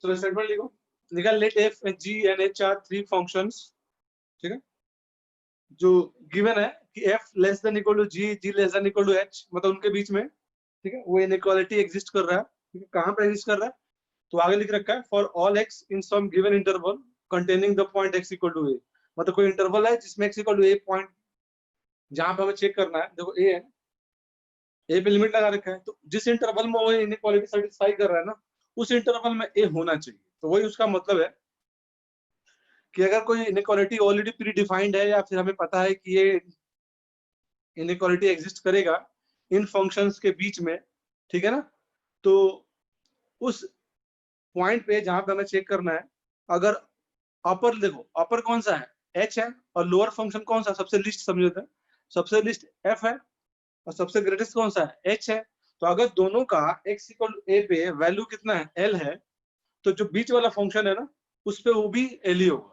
चलो स्टेटमेंट लिखो, लिखा let f g and h are three functions, ठीक है, जो गिवन है कि f less than equal to g, g less than equal to h, मतलब उनके बीच में, ठीक है, वो इनइक्वालिटी एग्जिस्ट कर रहा है, ठीक है, कहाँ पे एग्जिस्ट कर रहा है, तो आगे लिख रखा है for all x in some given interval containing the point x equal to a, मतलब कोई इंटरवल है जिसमें x equal to a point, जहां पे हमें चेक करना है, देखो ए है, ए पे लिमिट लगा रखा है, तो जिस इंटरवल में वो इनइक्वालिटी सेटिस्फाई कर रहा है ना, उस इंटरवल में ए होना चाहिए, तो वही उसका मतलब है कि अगर कोई इनइक्वालिटी ऑलरेडी प्री डिफाइंड है या फिर हमें पता है कि ये इनइक्वालिटी एग्जिस्ट करेगा इन फंक्शंस के बीच में, ठीक है ना, तो उस पॉइंट पे जहां पे हमें चेक करना है, अगर अपर, देखो अपर कौन सा है, एच है, और लोअर फंक्शन कौन सा, सबसे लिस्ट समझते हैं, सबसे लिस्ट एफ है, और सबसे ग्रेटेस्ट कौन सा है, एच है, तो अगर दोनों का एक्स इक्वल ए पे वैल्यू कितना है, एल है, तो जो बीच वाला फंक्शन है ना, उस पे वो भी एल ही होगा।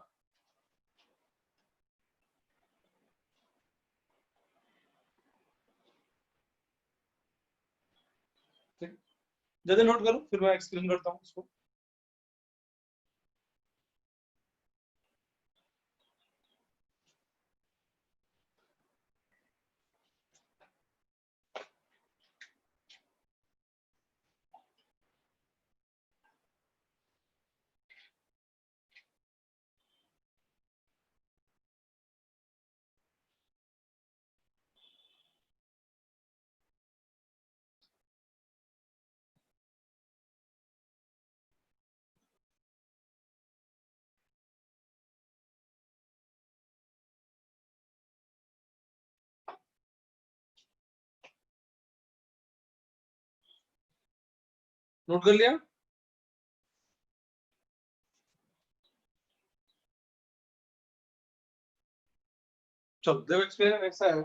जल्दी नोट करो, फिर मैं एक्सप्लेन करता हूँ इसको। नोट कर लिया, चलो देखो एक्सप्लेन ऐसा है,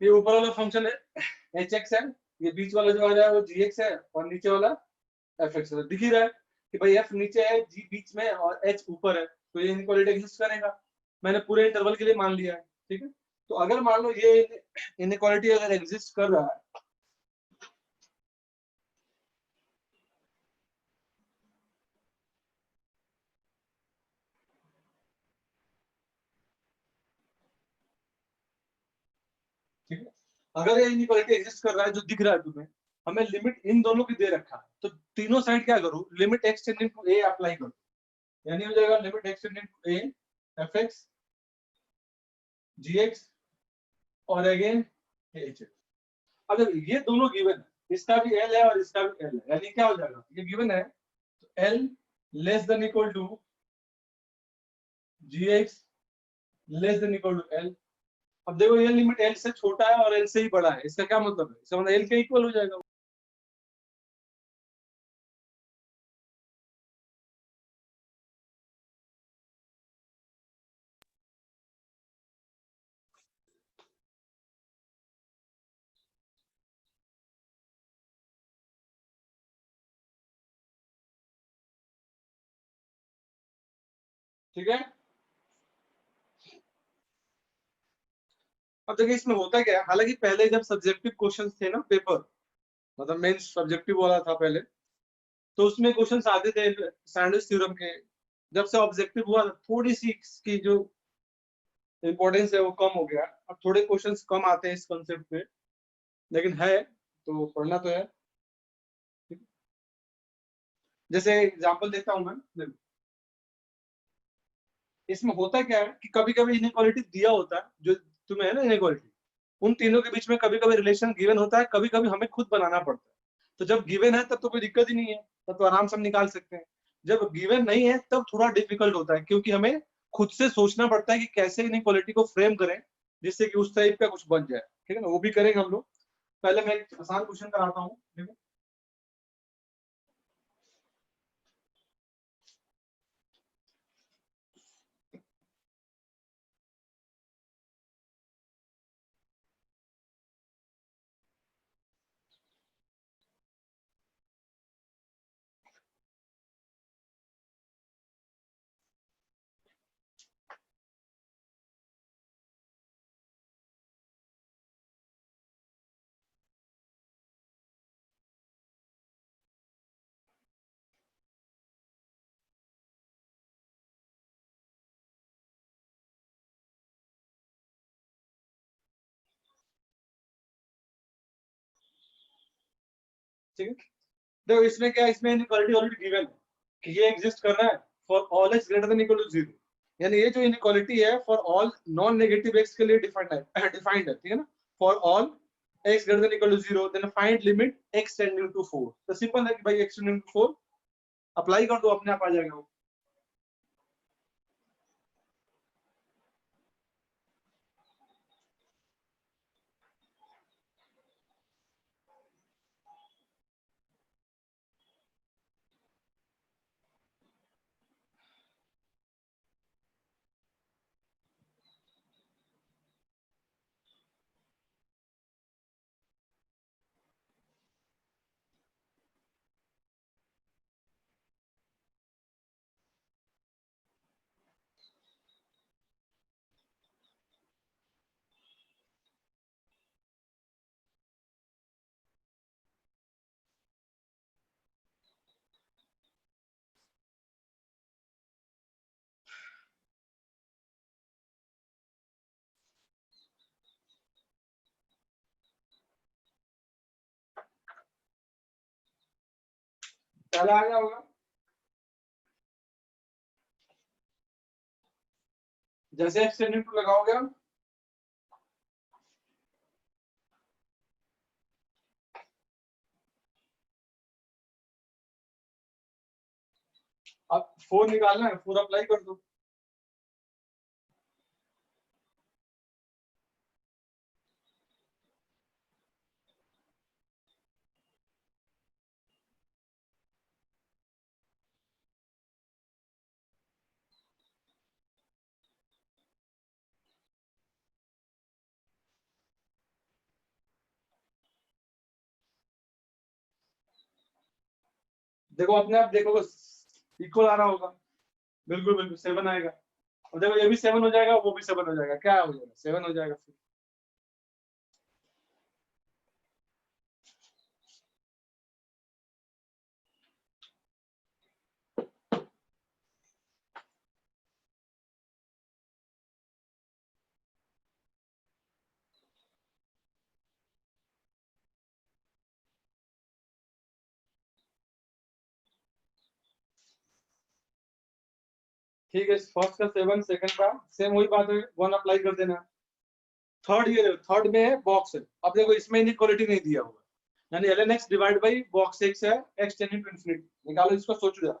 ये ऊपर वाला फंक्शन है एच एक्स है, ये बीच वाला जो आ रहा है वो जी एक्स है, और नीचे वाला एफ एक्स है, दिख ही रहा है कि भाई एफ नीचे है, जी बीच में, और एच ऊपर है, तो ये इनइक्वालिटी एग्जिस्ट करेगा, मैंने पूरे इंटरवल के लिए मान लिया है, ठीक है, तो अगर मान लो ये इनइक्वालिटी अगर एग्जिस्ट कर रहा है, ठीक है, अगर ये इनइक्वालिटी एग्जिस्ट कर रहा है जो दिख रहा है तुम्हें, हमें लिमिट इन दोनों की दे रखा है, तो तीनों साइड क्या करूं, limit x tending to a apply करो, यानी हो जाएगा limit x tending to a f x g x और अगेन एच एक्स। अब देखो ये दोनों गिवन है, इसका भी एल है और इसका भी एल है, यानी क्या हो जाएगा, ये गिवन है तो l less than equal to g x less than equal to l. अब देखो ये लिमिट एल से छोटा है और एल से ही बड़ा है, इसका क्या मतलब है, इसका मतलब एल के इक्वल हो जाएगा, ठीक है। अब देखिए इसमें होता क्या है, हालांकि पहले जब सब्जेक्टिव क्वेश्चंस थे ना पेपर, मतलब मेन सब्जेक्टिव वाला था पहले, तो उसमें क्वेश्चंस आते थे सैंडविच थ्योरम के, जब से ऑब्जेक्टिव हुआ थोड़ी सी इसकी जो इम्पोर्टेंस है वो कम हो गया, अब थोड़े क्वेश्चंस कम आते हैं इस कंसेप्ट पे, लेकिन है तो पढ़ना तो है, ठीक है? जैसे एग्जांपल देता हूं मैं, देखो इसमें होता क्या है कि कभी कभी इनइक्वालिटी दिया होता है, जो तुम्हें है ना इनइक्वालिटी, उन तीनों के बीच में कभी कभी रिलेशन गिवन होता है, कभी कभी हमें खुद बनाना पड़ता है, तो जब गिवन है तब तो कोई दिक्कत ही नहीं है, तब तो आराम से हम निकाल सकते हैं, जब गिवन नहीं है तब थोड़ा डिफिकल्ट होता है, क्योंकि हमें खुद से सोचना पड़ता है कि कैसे इनइक्वालिटी को फ्रेम करें जिससे कि उस टाइप का कुछ बन जाए, ठीक है ना, वो भी करेंगे हम लोग। पहले मैं एक आसान क्वेश्चन कराता हूँ, ठीक है, ठीक है, देखो इसमें क्या है, इसमें इनइक्वालिटी ऑलरेडी गिवन है कि ये एग्जिस्ट कर रहा है for all x greater than equal to 0, यानी ये जो इनइक्वालिटी है for all non negative x के लिए डिफाइंड है, ठीक है ना, for all x greater than equal to 0 then find limit x tending to 4, तो सिंपल है कि भाई x tending to 4 अप्लाई कर दो, अपने आप आ जाएगा वो। पहला आ गया होगा, जैसे x tending to लगाओगे अब 4 निकालना है, 4 अप्लाई कर दो। देखो अपने आप देखोगे इक्वल आ रहा होगा, बिल्कुल बिल्कुल 7 आएगा, और देखो ये भी 7 हो जाएगा, वो भी 7 हो जाएगा, क्या हो जाएगा 7 हो जाएगा फिर। ठीक है, फर्स्ट का 7, सेकंड का सेम वही बात है, 1 अप्लाई कर देना। थर्ड ये थर्ड में है बॉक्स है, अब देखो इसमें इनइक्वालिटी नहीं दिया हुआ, यानी ln x divide by box x है x टेंडिंग टू इंफिनिटी, निकालो इसको, सोचो जरा।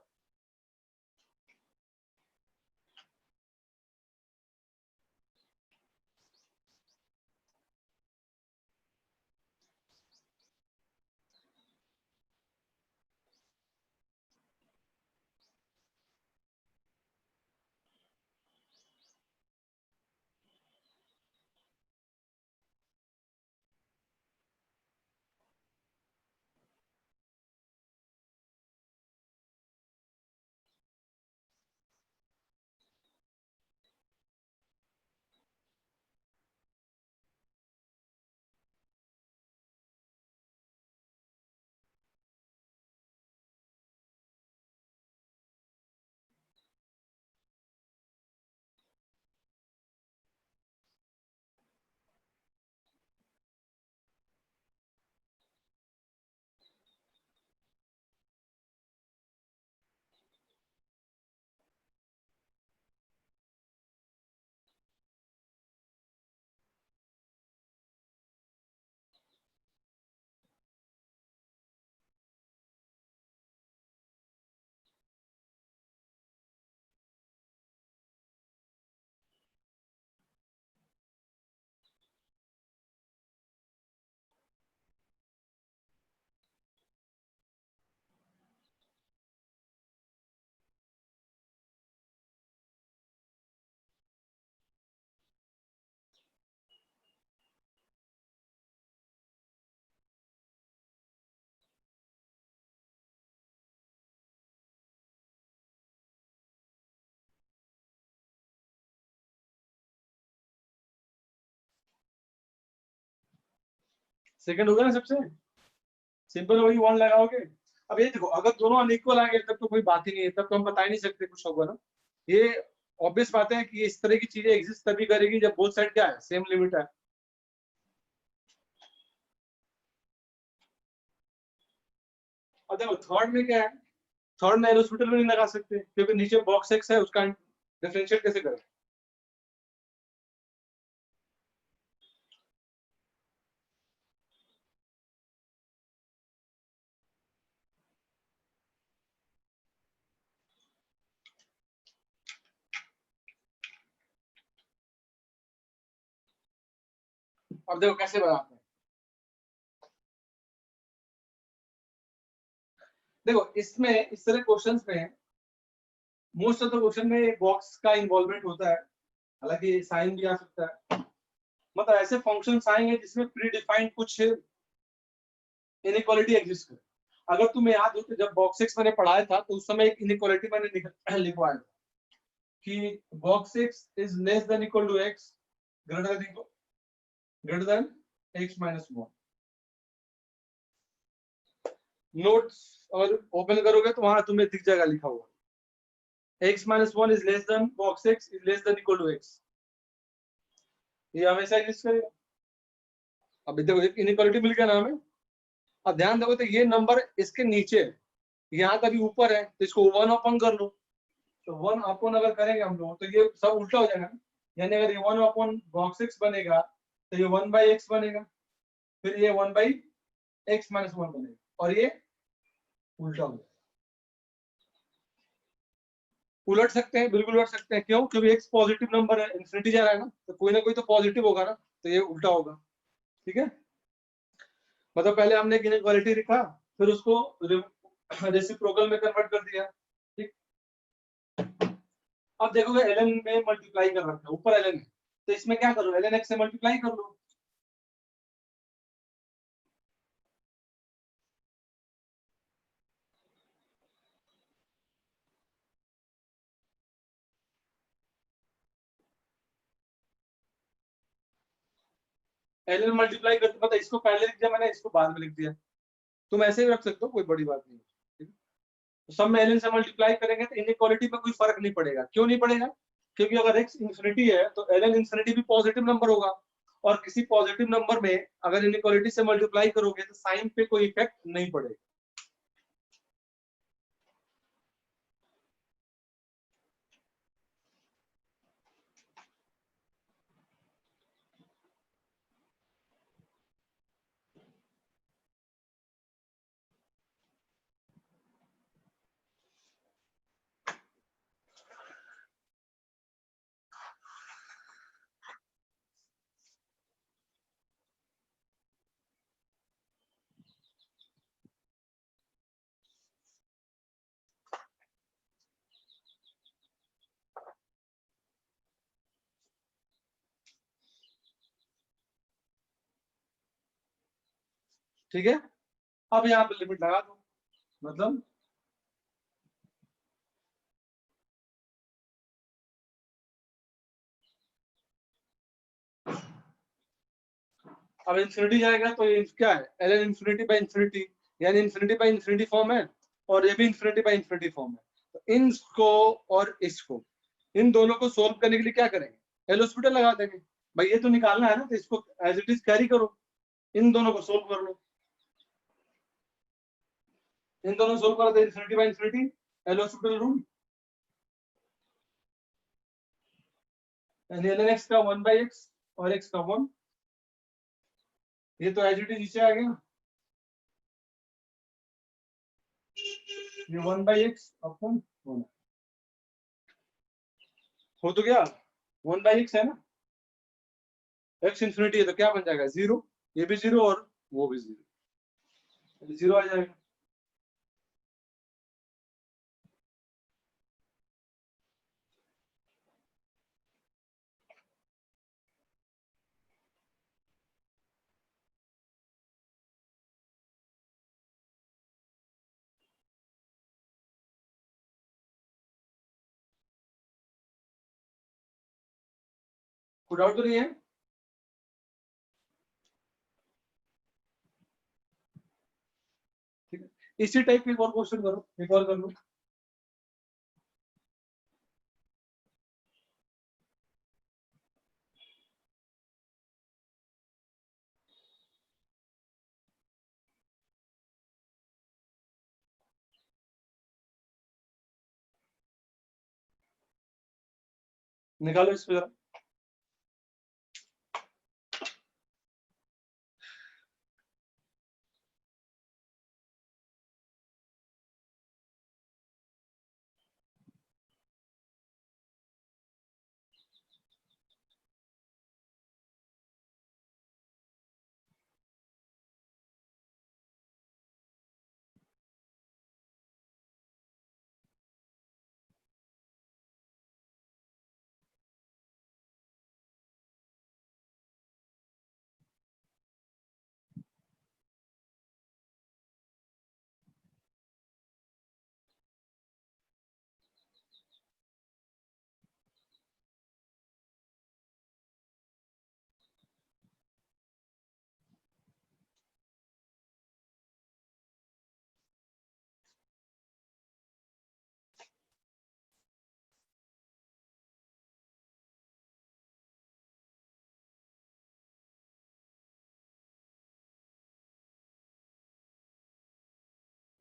सेकंड हो गया ना सबसे सिंपल, वही 1 लगाओगे। अब ये देखो अगर दोनों अनइक्वल आ गए तब तो कोई बात ही नहीं है, तब तो हम बता ही नहीं सकते कुछ होगा ना, ये ऑब्वियस बात है कि इस तरह की चीजें एग्जिस्ट तभी करेगी जब बोथ साइड क्या है, सेम लिमिट है। अब देखो थर्ड में क्या है, थर्ड में एल हॉस्पिटल में नहीं लगा सकते क्योंकि नीचे बॉक्स एक्स है, उसका डिफरेंशियल कैसे करें? अब देखो कैसे बनाते हैं। देखो इसमें इस तरह क्वेश्चंस में मोस्ट ऑफ द क्वेश्चन में बॉक्स का इन्वॉल्वमेंट होता है, हालांकि साइन भी आ सकता है। मतलब ऐसे फंक्शंस आएंगे जिसमें प्री डिफाइंड कुछ इनइक्वालिटी एग्जिस्ट करे। अगर तुम्हें याद हो तो जब बॉक्स एक्स मैंने पढ़ाया था तो उस समय एक इनइक्वालिटी मैंने लिखवाया था कि box x is less than equal to x greater than x minus one. Notes और ओपन करोगे तो वहां तुम्हें दिख जाएगा लिखा हुआ x minus one is less than box x is less than equal to x। ये हमेशा एग्जिस्ट करेगा। अब देखो एक इनइक्वालिटी मिल गया ना हमें। अब ध्यान दो तो ये नंबर इसके नीचे है, यहाँ कभी ऊपर है तो इसको वन अपॉन कर लो। तो वन अपॉन अगर करेंगे हम लोग तो ये सब उल्टा हो जाएगा, यानी अगर ये वन अपॉन बॉक्स एक्स बनेगा तो ये वन बाई एक्स बनेगा, फिर ये one by x minus one बनेगा और ये उल्टा हो जाएगा। उलट सकते हैं, बिल्कुल उलट सकते हैं। क्यों? क्योंकि एक्स पॉजिटिव नंबर है, इंफिनिटी जा रहा है ना, तो कोई ना कोई तो पॉजिटिव होगा ना, तो ये उल्टा होगा। ठीक है, मतलब पहले हमने इनइक्वालिटी लिखा, फिर उसको रेसिप्रोकल में कन्वर्ट कर दिया। ठीक, अब देखोगे ln में मल्टीप्लाई कर रखा है, ऊपर ln है, तो इसमें क्या करो, ln x से मल्टीप्लाई कर लो। ln मल्टीप्लाई करते मतलब इसको पहले लिख दिया मैंने, इसको बाद में लिख दिया। तुम ऐसे ही रख सकते हो, कोई बड़ी बात नहीं है। तो सब में ln से मल्टीप्लाई करेंगे तो इनइक्वालिटी में कोई फर्क नहीं पड़ेगा। क्यों नहीं पड़ेगा? क्योंकि अगर x इंफिनिटी है तो ln इंफिनिटी भी पॉजिटिव नंबर होगा, और किसी पॉजिटिव नंबर में अगर इनइक्वालिटी से मल्टीप्लाई करोगे तो साइन पे कोई इफेक्ट नहीं पड़ेगा। ठीक है, अब यहाँ पे लिमिट लगा दो, मतलब अब इंफिनिटी जाएगा तो ये क्या है, ln इंफिनिटी बाई इंफिनिटी, यानी इंफिनिटी बाई इंफिनिटी फॉर्म है, और ये भी इंफिनिटी बाई इंफिनिटी फॉर्म है। तो इनको और इसको, इन दोनों को सोल्व करने के लिए क्या करेंगे, एल हॉस्पिटल लगा देंगे। भाई ये तो निकालना है ना, तो इसको एज इट इज कैरी करो, इन दोनों को सोल्व कर लो। इन दोनों सोल्व करो तो infinity by infinity, L hospital rule, यानी ln x का वन बाई एक्स और x का वन, ये तो एज इट इज नीचे आ गया, ये one by x upon one हो तो गया, वन बाई एक्स है ना, एक्स इंफिनिटी है तो क्या बन जाएगा, जीरो, ये भी जीरो और वो भी जीरो, जीरो आ जाएगा। कोई डाउट तो नहीं है? ठीक है, इसी टाइप के एक और क्वेश्चन करो, एक और कर लो। निकालो इस पे जरा।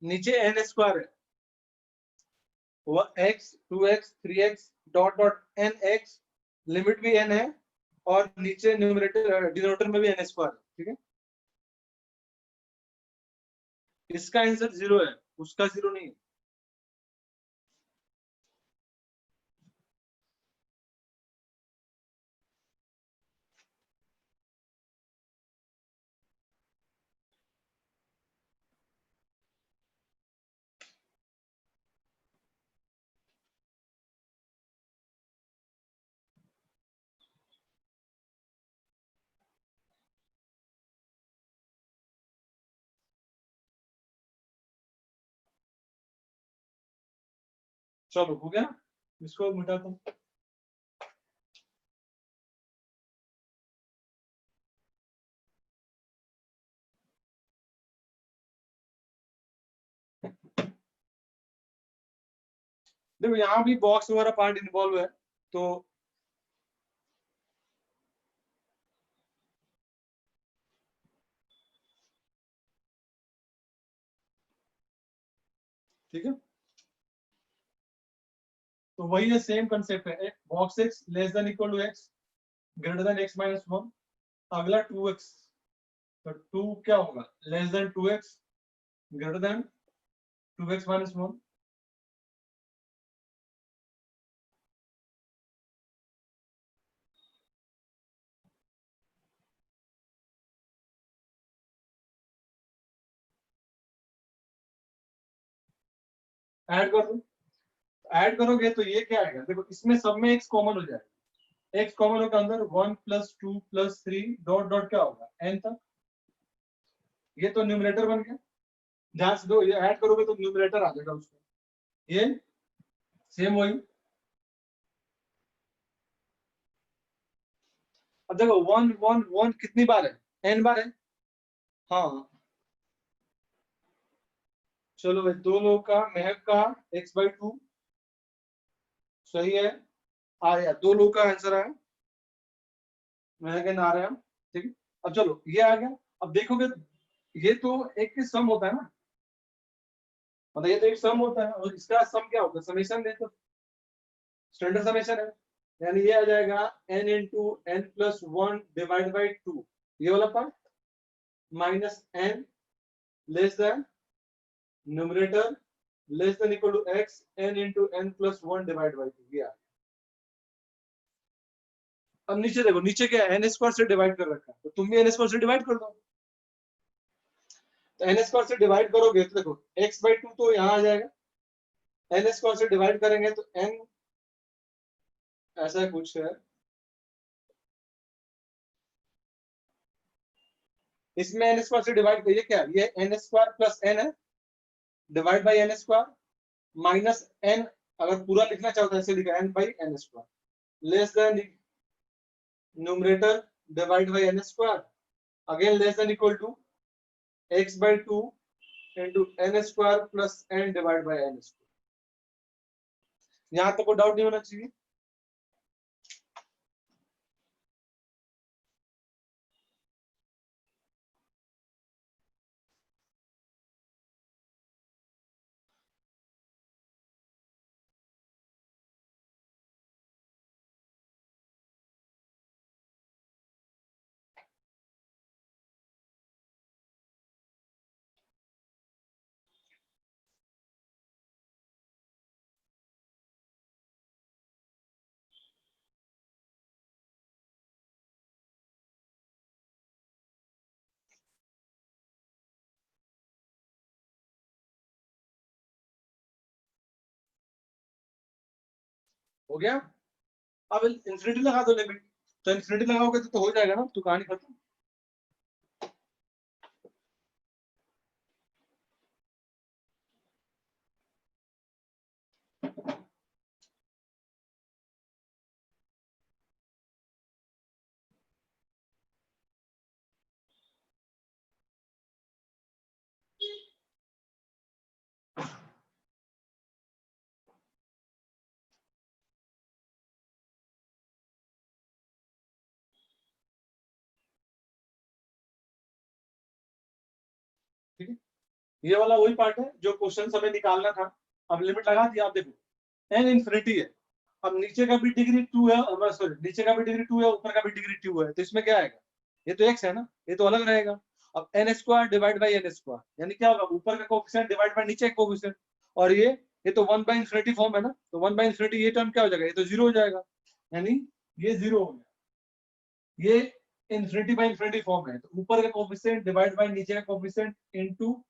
नीचे एन स्क्वायर है, वो x 2x 3x dot dot n x, लिमिट भी एन है, और नीचे न्यूमरेटर डिनोमिनेटर में भी एन स्क्वायर है, ठीक है। इसका आंसर 0 है, उसका 0 नहीं है। चलो हो गया, इसको मिटाता हूँ। देखो यहाँ भी बॉक्स वगैरह पार्ट इन्वॉल्व है, तो ठीक है, तो वही है, सेम कंसेप्ट है। Box x less than equal to x greater than x minus one, अगला 2x, तो 2 क्या होगा, less than 2x greater than 2x minus one. Add कर दो, ऐड करोगे तो ये क्या आएगा, देखो इसमें सब में x कॉमन हो जाएगा, x कॉमन होकर अंदर 1 प्लस 2 प्लस 3 डॉट डॉट क्या होगा n तक, ये तो न्यूमरेटर बन गया। ध्यान से दो, ये ऐड करोगे तो न्यूमरेटर आ जाएगा उसको, ये सेम वही। अब देखो 1 1 1 कितनी बार है, n बार है। हाँ चलो भाई, दो लोग का महक का x/2 सही है, आया, दो लोग का आंसर आया, महक एंड आ रहा है, ठीक है। अब चलो ये आ गया, अब देखोगे ये तो एक सम होता है ना, मतलब ये तो एक सम होता है, और इसका सम क्या होता है, समेशन है, तो स्टैंडर्ड समेशन है, यानी ये आ जाएगा n into n plus one divide by two, ये वाला part, minus n less than numerator less than equal to x n into n plus one divide by two, ये आ गया। अब नीचे देखो, नीचे क्या है, एन स्क्वायर से डिवाइड कर रखा है, तो तुम भी एन स्क्वायर से डिवाइड कर दो, तो एन स्क्वायर से डिवाइड करोगे तो देखो x/2 तो यहाँ आ जाएगा, एन स्क्वायर से डिवाइड करेंगे तो n, ऐसा कुछ है, इसमें एन स्क्वायर से डिवाइड करिए, क्या ये एन स्क्वायर प्लस एन है, divide by n square minus n, अगर पूरा लिखना चाहो तो ऐसे लिखा n by n square less than numerator divide by n square, again less than equal to x/2 into n square plus n divide by n square. यहाँ तक कोई डाउट नहीं होना चाहिए। हो गया। अब इंफिनिटी लगा दो लिमिट, तो इंफिनिटी लगाओगे तो हो जाएगा ना, तो कहानी खत्म। ठीक है, ये वाला वही पार्ट है जो क्वेश्चन हमें निकालना था। अब लिमिट लगा दिया, आप देखो एन इंफिनिटी है, अब नीचे का भी डिग्री 2 है, सॉरी नीचे का भी डिग्री 2 है, ऊपर का भी डिग्री 2 है, तो इसमें क्या आएगा, ये तो x है ना, ये तो अलग रहेगा। अब n square divide by n square, यानी क्या होगा, ऊपर का कोफिशिएंट डिवाइड बाई नीचे का कोफिशिएंट, और ये तो 1 बाई इंफिनिटी फॉर्म है ना, तो 1 बाई इंफिनिटी ये टर्म क्या हो जाएगा, ये तो जीरो हो जाएगा, यानी ये जीरो हो गया। ये इंफिनिटी बाई इंफिनिटी फॉर्म है, तो ऊपर का कोफिशिएंट डिवाइड बाई नीचे का कोफिशिएंट इनटू,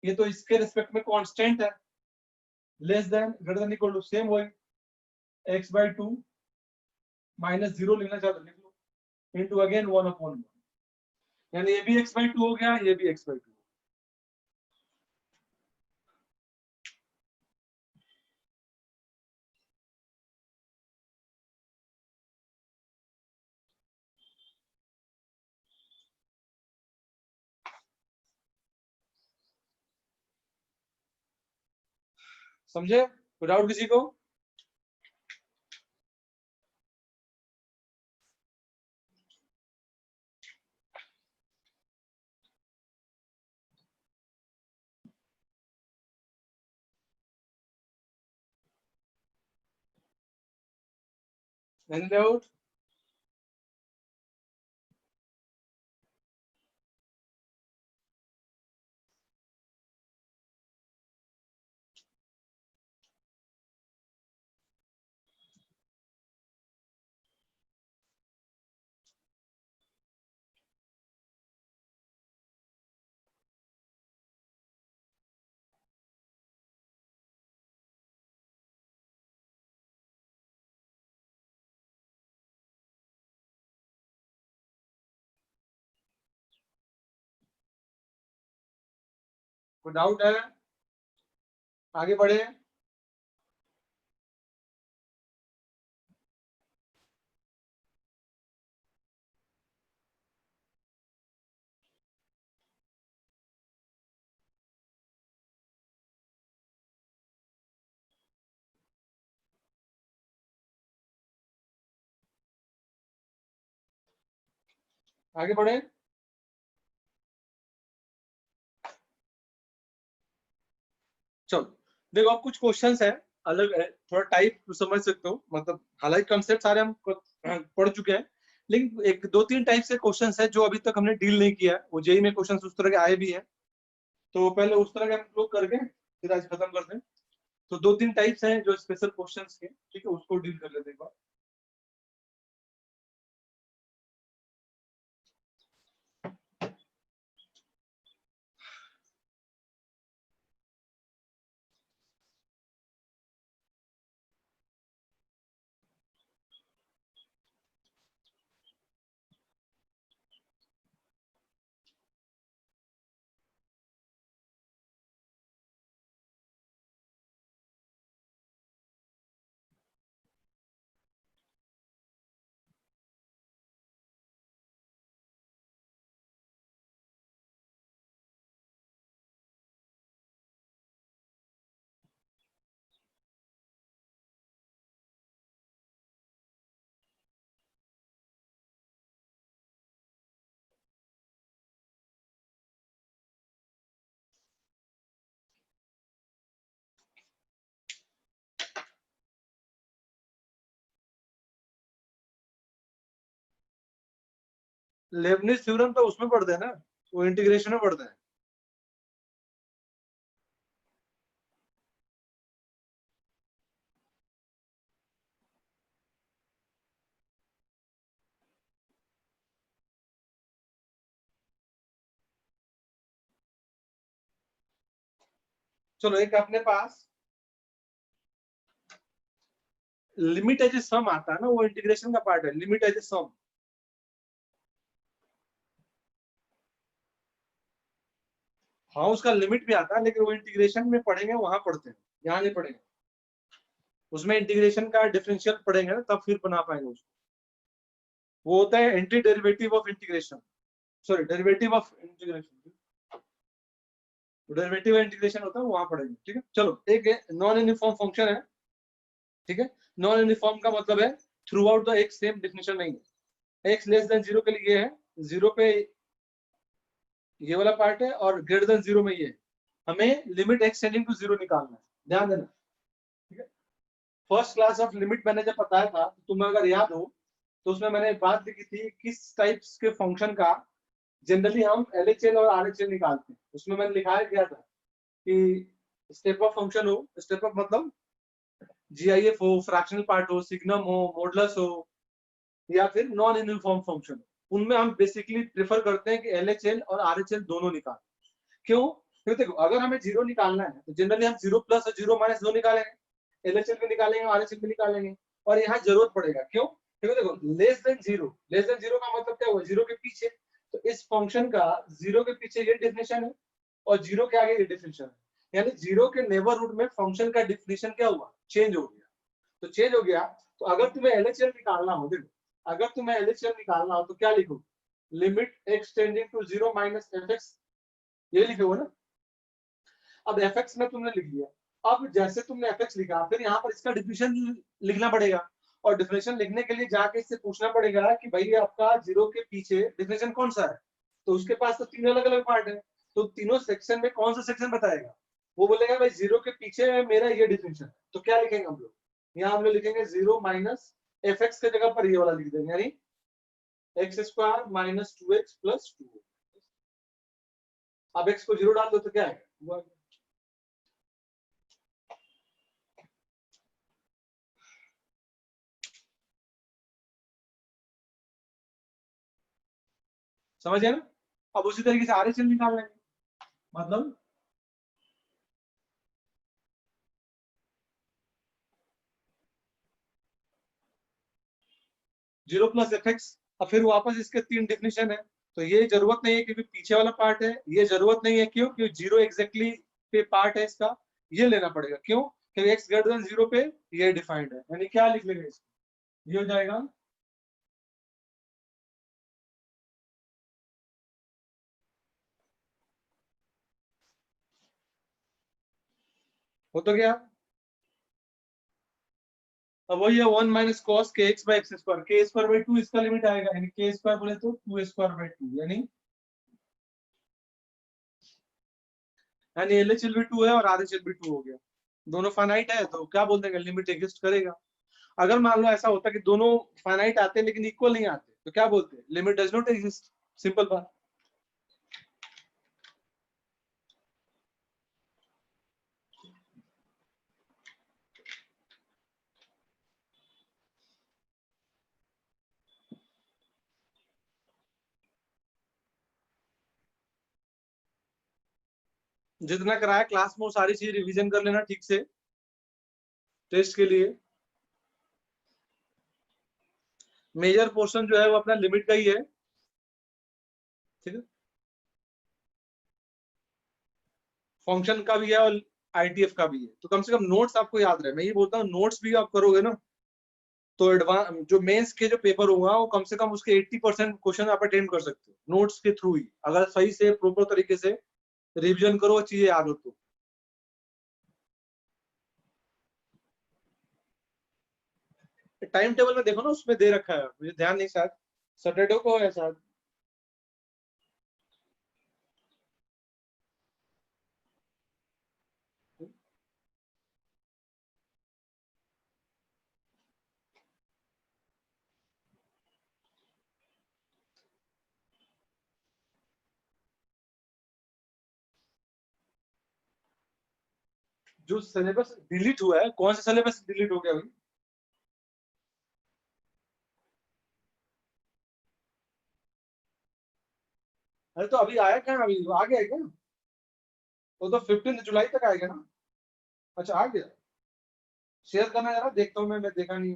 ये तो इसके रिस्पेक्ट में कांस्टेंट है, less than greater than equal to same वही x बाई 2 माइनस जीरो लिखना चाहते लिख लो, इनटू अगेन 1 अपॉन 1, यानी ये भी x बाई 2 हो गया, ये भी x बाई 2। समझे, कोई डाउट किसी को? Any doubt? कोई डाउट है? आगे बढ़े। आगे बढ़े। चलो देखो, अब कुछ क्वेश्चंस है, अलग है थोड़ा, टाइप समझ सकते हो, मतलब हालांकि कंसेप्ट सारे हम पढ़ चुके हैं, लेकिन एक दो तीन टाइप से क्वेश्चंस है जो अभी तक हमने डील नहीं किया है, वो जेई में क्वेश्चंस उस तरह के आए भी हैं, तो पहले उस तरह के हम लोग करके फिर आज खत्म करते हैं। तो दो तीन टाइप्स हैं जो स्पेशल क्वेश्चंस के, ठीक है, उसको डील कर लेते हैं एक बार। लेबनिज थ्योरम तो उसमें पढ़ते हैं ना, वो इंटीग्रेशन में पढ़ते हैं। चलो एक अपने पास लिमिट एज ए सम आता है ना, वो इंटीग्रेशन का पार्ट है, लिमिट एज ए सम। हाँ उसका लिमिट भी आता है, लेकिन वो इंटीग्रेशन में पढ़ेंगे, वहां पढ़ते हैं, यहाँ नहीं पढ़ेंगे। उसमें इंटीग्रेशन का डिफरेंशियल पढ़ेंगे ना, तब फिर बना पाएंगे उसको। वो होता है anti derivative of integration, sorry derivative of integration, derivative integration होता है, वहां पढ़ेंगे। ठीक है, चलो एक नॉन यूनिफॉर्म फंक्शन है। ठीक है, नॉन यूनिफॉर्म का मतलब है थ्रू आउट द एक सेम डिफिनेशन नहीं है। एक्स लेस देन जीरो के लिए ये है, जीरो पे ये वाला पार्ट है, और ग्रेटर देन जीरो में ये है। हमें limit x tending to zero निकालना है, ध्यान देना। ठीक है, फर्स्ट क्लास ऑफ लिमिट मैंने जब बताया था, तो तुम्हें अगर याद हो तो उसमें मैंने बात लिखी थी किस टाइप्स के फंक्शन का जनरली हम एलएचएल और आरएचएल निकालते हैं। उसमें मैंने लिखाया गया था कि स्टेप ऑफ फंक्शन हो, स्टेप ऑफ मतलब जीआईएफ हो, फ्रैक्शनल पार्ट हो, सिग्नम हो, मॉडुलस हो, या फिर नॉन यूनिफॉर्म फंक्शन। उनमें हम बेसिकली प्रेफर करते हैं कि एलएचएल और आरएचएल दोनों निकालें। क्यों? क्योंकि देखो अगर हमें जीरो निकालना है तो जनरली हम जीरो प्लस और जीरो माइनस दो निकालेंगे, एलएचएल भी निकालेंगे, आरएचएल भी निकालेंगे। और यहाँ जरूरत पड़ेगा, क्यों? क्योंकि देखो less than zero, less than zero का मतलब क्या हुआ, जीरो के पीछे। तो इस फंक्शन का जीरो के पीछे ये डेफिनेशन है, और जीरो के आगे ये डेफिनेशन है, यानी जीरो के नेबरहुड में फंक्शन का डेफिनेशन क्या हुआ, चेंज हो गया। तो चेंज हो गया, तो अगर तुम्हें एलएचएल निकालना हो, देखो अगर तुम्हें एलएचएल निकालना हो तो क्या लिखो, limit x tending to zero minus f x, ये लिखोगे ना। अब एफ एक्स में तुमने लिख लिया, अब जैसे तुमने एफ एक्स लिखा, फिर यहाँ पर इसका डिफिनेशन लिखना पड़ेगा, और डिफिनेशन लिखने के लिए जाके इससे पूछना पड़ेगा कि भाई आपका जीरो के पीछे डिफिनेशन कौन सा है। तो उसके पास तो तीन अलग अलग पार्ट है, तो तीनों सेक्शन में कौन सा सेक्शन बताएगा, वो बोलेगा भाई जीरो के पीछे मेरा ये डिफिनेशन है। तो क्या लिखेंगे हम लोग, यहाँ हम लोग लिखेंगे जीरो माइनस एफ एक्स के जगह पर ये वाला लिख देंगे, यानी x square minus two x plus two. अब एक्स को जीरो डाल दो तो क्या है, समझे ना। अब उसी तरीके से आरएचएल निकाल लेंगे, मतलब जीरो प्लस एफ एक्स। अब फिर वापस इसके तीन डिफिनेशन है, तो ये जरूरत नहीं है क्योंकि पीछे वाला पार्ट है, ये जरूरत नहीं है क्यों, क्योंकि जीरो एग्जैक्टली पे पार्ट है इसका, ये लेना पड़ेगा। क्यों? क्योंकि एक्स ग्रेटर देन जीरो पे ये डिफाइंड है, यानी क्या लिख लेंगे इसको, ये हो जाएगा हो तो गया। अब वही है वन माइनस कॉस के एक्स बाई एक्स स्क्वायर, के स्क्वायर बाई टू इसका लिमिट आएगा, यानी के स्क्वायर बोले तो टू स्क्वायर बाई टू, यानी एलएचएल भी टू है और आरएचएल भी टू हो गया। दोनों फाइनाइट है तो क्या बोल देंगे, लिमिट एग्जिस्ट करेगा। अगर मान लो ऐसा होता कि दोनों फाइनाइट आते लेकिन इक्वल नहीं आते, तो क्या बोलते हैं, limit does not exist, simple बात। जितना कराया क्लास में वो सारी चीज रिवीजन कर लेना ठीक से टेस्ट के लिए। मेजर पोर्शन जो है वो अपना लिमिट का ही है, ठीक है, फंक्शन का भी है और आईटीएफ का भी है। तो कम से कम नोट्स आपको याद रहे, मैं ये बोलता हूँ नोट्स भी आप करोगे ना, तो एडवांस जो मेंस के जो पेपर होगा वो कम से कम उसके 80% क्वेश्चन आप अटेंड कर सकते हो नोट्स के थ्रू ही, अगर सही से प्रॉपर तरीके से रिवीजन करो, चीजें याद हो तो। टाइम टेबल में देखो ना, उसमें दे रखा है, मुझे ध्यान नहीं, शायद सैटरडे को है शायद। जो सिलेबस डिलीट हुआ है, कौन सा सिलेबस डिलीट हो गया भाई? अरे तो अभी आया क्या, अभी आ गया है क्या? वो तो 15 जुलाई तक आएगा ना। अच्छा आ गया, शेयर करना जरा, देखता हूँ मैं देखा नहीं।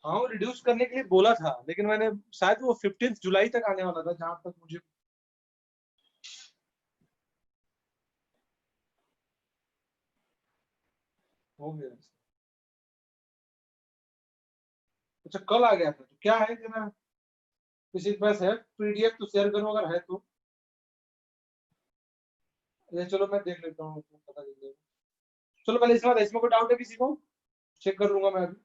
हाँ वो रिड्यूस करने के लिए बोला था, लेकिन मैंने शायद वो 15 जुलाई तक आने वाला था जहां तक मुझे। हो गया। अच्छा कल आ गया था, तो क्या है जरा, किसी के पास है पीडीएफ तो शेयर करो अगर है तो। ये चलो मैं देख लेता हूँ, तो पता चल जाएगा। चलो पहले इसमें इसमें कोई डाउट है किसी को, चेक कर लूंगा मैं अभी।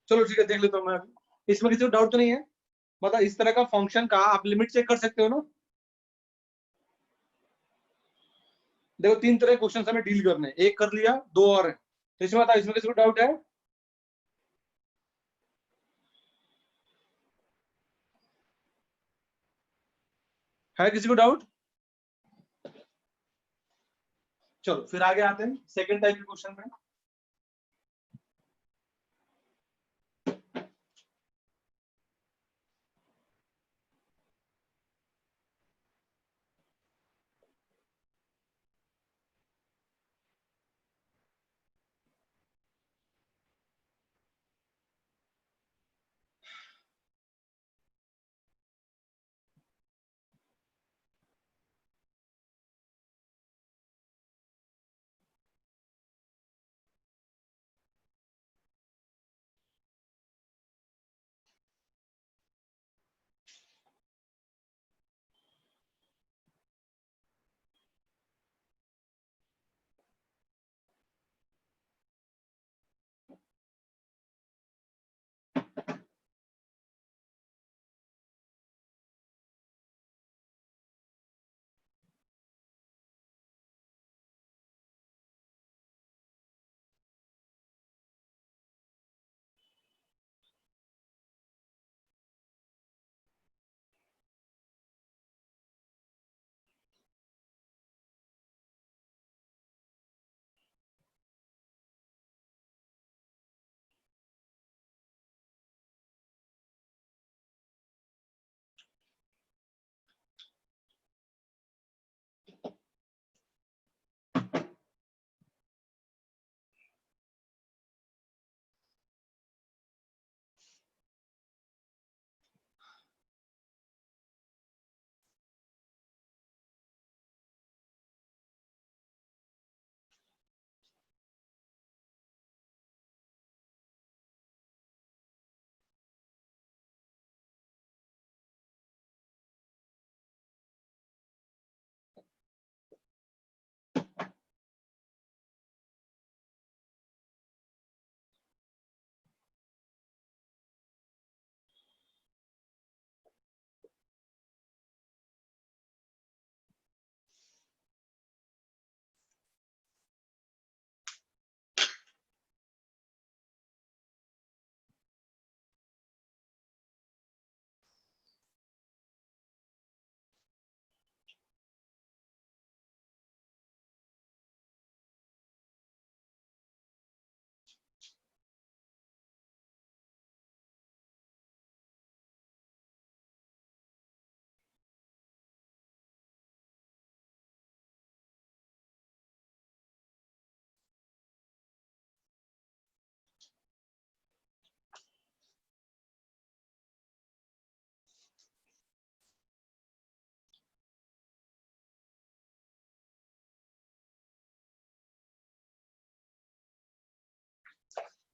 चलो ठीक है, देख लेता हूँ मैं अभी। इसमें किसी को डाउट तो नहीं है? मतलब इस तरह का फंक्शन का आप लिमिट चेक कर सकते हो ना। देखो तीन तरह के क्वेश्चन हमें डील करने हैं, एक कर लिया, दो और है, तो इसमें बताओ इसमें किसी को डाउट है किसी को डाउट? चलो फिर आगे आते हैं सेकंड टाइप के क्वेश्चन में।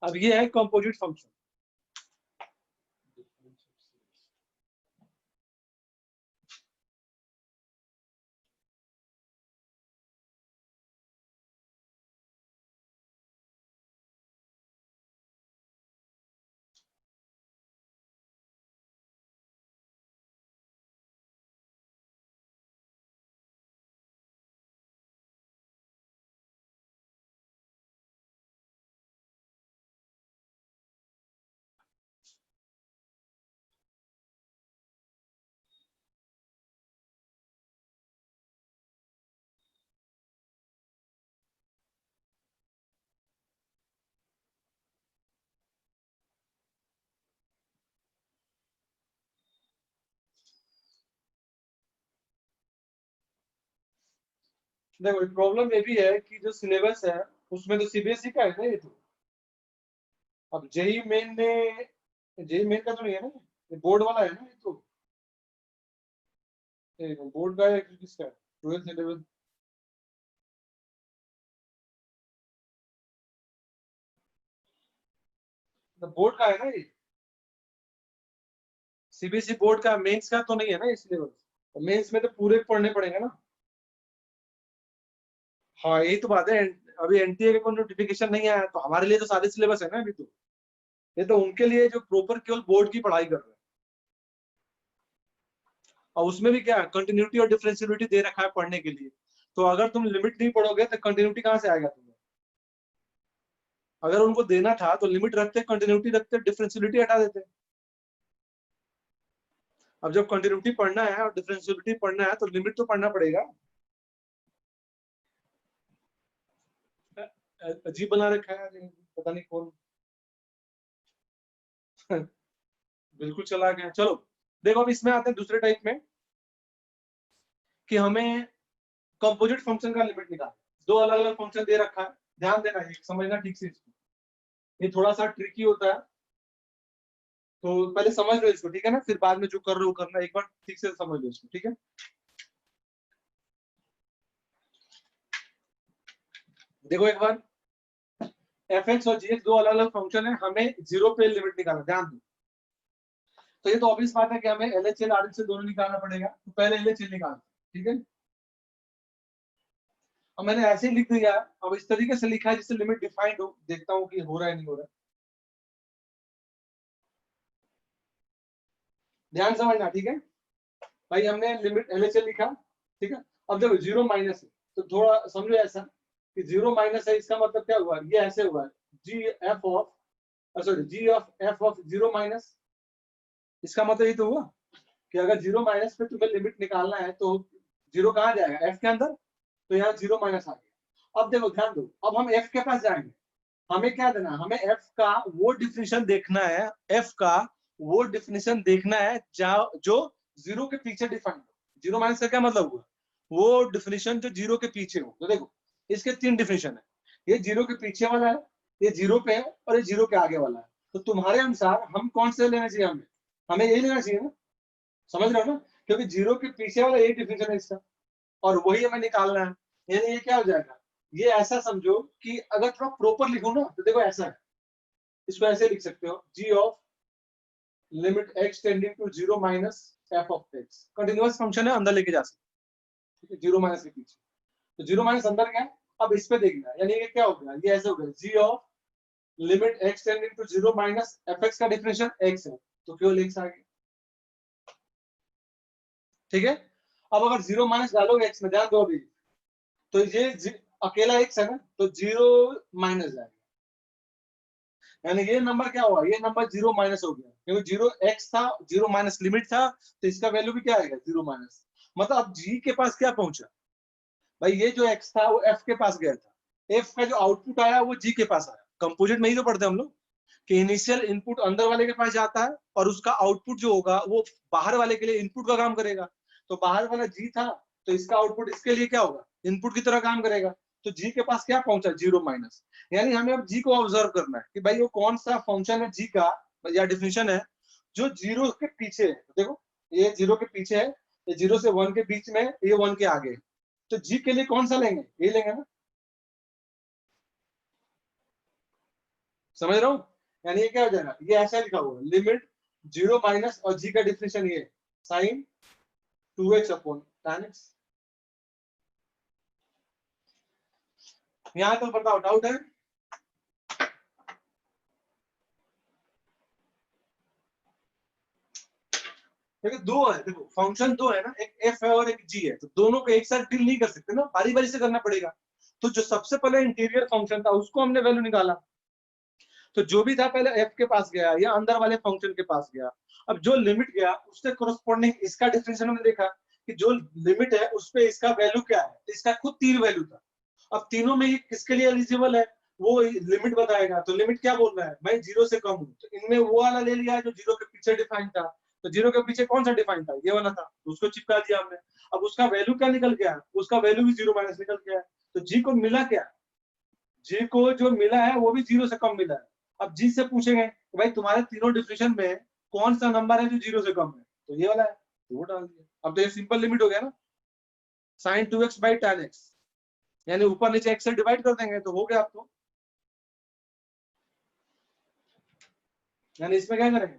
अब ये है कंपोजिट फंक्शन। देखो प्रॉब्लम ये भी है कि जो सिलेबस है उसमें तो सीबीएसई का है ना ये तो। अब जेई मेन ने, जेई मेन का तो नहीं है ना, ये बोर्ड वाला है ना ये तो। बोर्ड का है कि किसका है? 12th 11th बोर्ड का है ना ये। सीबीएसई बोर्ड का मेंस का तो नहीं है ना ये सिलेबस। मेंस में तो पूरे पढ़ने पड़ेंगे ना। हाँ यही तो बात है। अभी एनटीए का कोई नोटिफिकेशन नहीं आया तो हमारे लिए तो सारे सिलेबस है ना अभी तो। ये तो उनके लिए जो प्रॉपर केवल बोर्ड की पढ़ाई कर रहे हैं। और उसमें भी क्या कंटिन्यूटी और डिफरेंशियलिटी दे रखा है पढ़ने के लिए। तो अगर तुम लिमिट नहीं पढ़ोगे तो कंटिन्यूटी कहाँ से आएगा तुम्हें। अगर उनको देना था तो लिमिट रखते, कंटिन्यूटी रखते, डिफरेंशियलिटी हटा देते। अब जब कंटिन्यूटी पढ़ना है और डिफरेंशियलिटी पढ़ना है तो लिमिट तो पढ़ना पड़ेगा। अजीब बना रखा है पता नहीं कौन। बिल्कुल चला गया। चलो देखो अब इसमें आते हैं दूसरे टाइप में कि हमें कंपोजिट फंक्शन का लिमिट निकालना। दो अलग अलग फंक्शन दे रखा है, ध्यान देना है, समझना ठीक से इसको। ये थोड़ा सा ट्रिकी होता है तो पहले समझ लो इसको, ठीक है ना, फिर बाद में जो कर रहे हो करना, एक बार ठीक से समझ लो इसको, ठीक है। देखो एक बार एफ एक्स और जी एक्स दो अलग अलग फंक्शन है, हमें जीरो पे लिमिट निकालना, ध्यान दो। तो ये तो ऑब्वियस बात है कि हमें L H L R H L दोनों निकालना पड़ेगा, तो पहले एल एच एल निकाल, ठीक है। अब मैंने ऐसे ही लिख दिया, अब इस तरीके से लिखा है जिससे लिमिट डिफाइंड हो, देखता हूँ कि हो रहा है नहीं हो रहा है। ध्यान समझना, ठीक है भाई। हमने लिमिट एल एच एल लिखा, ठीक है। अब देखो जीरो माइनस है तो थोड़ा समझो ऐसा कि जीरो माइनस है, इसका मतलब क्या हुआ, ये ऐसे हुआ है g f of, sorry g of f of zero minus. इसका मतलब ये तो हुआ कि अगर जीरो माइनस पे तुम्हें लिमिट निकालना है तो जीरो कहाँ जाएगा, एफ के अंदर। तो यहाँ जीरो माइनस आ गया। अब देखो ध्यान दो, अब हम एफ के पास जाएंगे, हमें क्या देना, हमें एफ का वो डिफिनेशन देखना है, एफ का वो डिफिनेशन देखना है जो जीरो के पीछे डिफाइन हो। जीरो माइनस का क्या मतलब हुआ, वो डिफिनेशन जो जीरो के पीछे हो। तो देखो इसके तीन डिफिनेशन है, ये जीरो के पीछे वाला है, ये जीरो पे है, और ये जीरो के आगे वाला है। तो तुम्हारे अनुसार हम कौन से लेना चाहिए, हमें हमें यही लेना चाहिए ना, समझ रहे हो ना, क्योंकि जीरो के पीछे वाला यही डिफिनेशन है इसका, और वही हमें निकालना है। यानी ये क्या हो जाएगा, ये ऐसा समझो कि अगर थोड़ा प्रॉपर लिखो ना तो देखो ऐसा है, इसको ऐसे लिख सकते हो, g of limit x tending to zero minus f of x. Continuous function है, अंदर लेके जा सकते, जीरो माइनस के पीछे, तो जीरो माइनस अंदर गया। अब इस पे देखना, यानी ये क्या हो गया, ये ऐसे हो गया, g of limit x tending to zero minus f x का डिफिनेशन एक्स है, तो केवल एक्स आ गया, ठीक है। अब अगर जीरो माइनस डालोगे एक्स में, ध्यान दो अभी, तो ये अकेला एक्स है ना, तो जीरो माइनस जाएगा, यानी ये नंबर क्या हुआ, ये नंबर जीरो माइनस हो गया, क्योंकि जीरो एक्स था, जीरो माइनस लिमिट था, तो इसका वैल्यू भी क्या आएगा, जीरो माइनस। मतलब अब जी के पास क्या पहुंचा भाई, ये जो एक्स था वो एफ के पास गया था, एफ का जो आउटपुट आया वो जी के पास आया। कंपोजिट में ही तो पढ़ते हैं हम लोग कि इनिशियल इनपुट अंदर वाले के पास जाता है और उसका आउटपुट जो होगा वो बाहर वाले के लिए इनपुट का काम करेगा। तो बाहर वाला जी था, तो इसका आउटपुट इसके लिए क्या होगा, इनपुट की तरह काम करेगा। तो जी के पास क्या पहुंचा, जीरो माइनस। यानी हमें अब जी को ऑब्जर्व करना है कि भाई वो कौन सा फंक्शन है जी का, या डिफिनेशन है जो जीरो के पीछे है। तो देखो ये जीरो के पीछे है, ये जीरो से वन के बीच में, ये वन के आगे। तो जी के लिए कौन सा लेंगे, ये लेंगे ना, समझ रहा हूँ। यानी ये क्या हो जाएगा, ये ऐसा लिखा हुआ है, लिमिट जीरो माइनस और जी का डिफिनेशन ये sign to x upon tan x। यहाँ तक बताओ, डाउट है। देखो दो है, देखो फंक्शन दो है ना, एक एफ है और एक जी है, तो दोनों को एक साथ डील नहीं कर सकते ना, बारी बारी से करना पड़ेगा। तो जो सबसे पहले इंटीरियर फंक्शन था उसको हमने वैल्यू निकाला, तो जो भी था पहले एफ के पास गया या अंदर वाले फंक्शन के पास गया। अब जो लिमिट गया उससे कोरस्पॉन्डिंग इसका डिफरेंशियल हमने देखा कि जो लिमिट है उस पे इसका वैल्यू क्या है, तो इसका खुद तीन वैल्यू था। अब तीनों में किसके लिए एलिजिबल है, वो लिमिट बताएगा। तो लिमिट क्या बोल रहा है, मैं जीरो से कम हूं, तो इनमें वो वाला ले लिया जो जीरो के पीछे डिफाइन था। तो जीरो के पीछे कौन सा डिफाइन था, ये वाला था, तो उसको चिपका दिया हमने। अब उसका वैल्यू क्या निकल गया, उसका वैल्यू भी जीरो माइनस निकल गया है। तो जी को मिला क्या, जी को जो मिला है वो भी जीरो से कम मिला है। अब जी से पूछेंगे तो भाई तुम्हारे तीनों डिफिनेशन में कौन सा नंबर है जो जीरो से कम है, तो ये वाला है, तो वो डाल दिया। अब तो ये सिंपल लिमिट हो गया ना, sin 2x by tan x, यानी ऊपर नीचे x से डिवाइड कर देंगे तो हो गया आपको। यानी इसमें क्या करेंगे,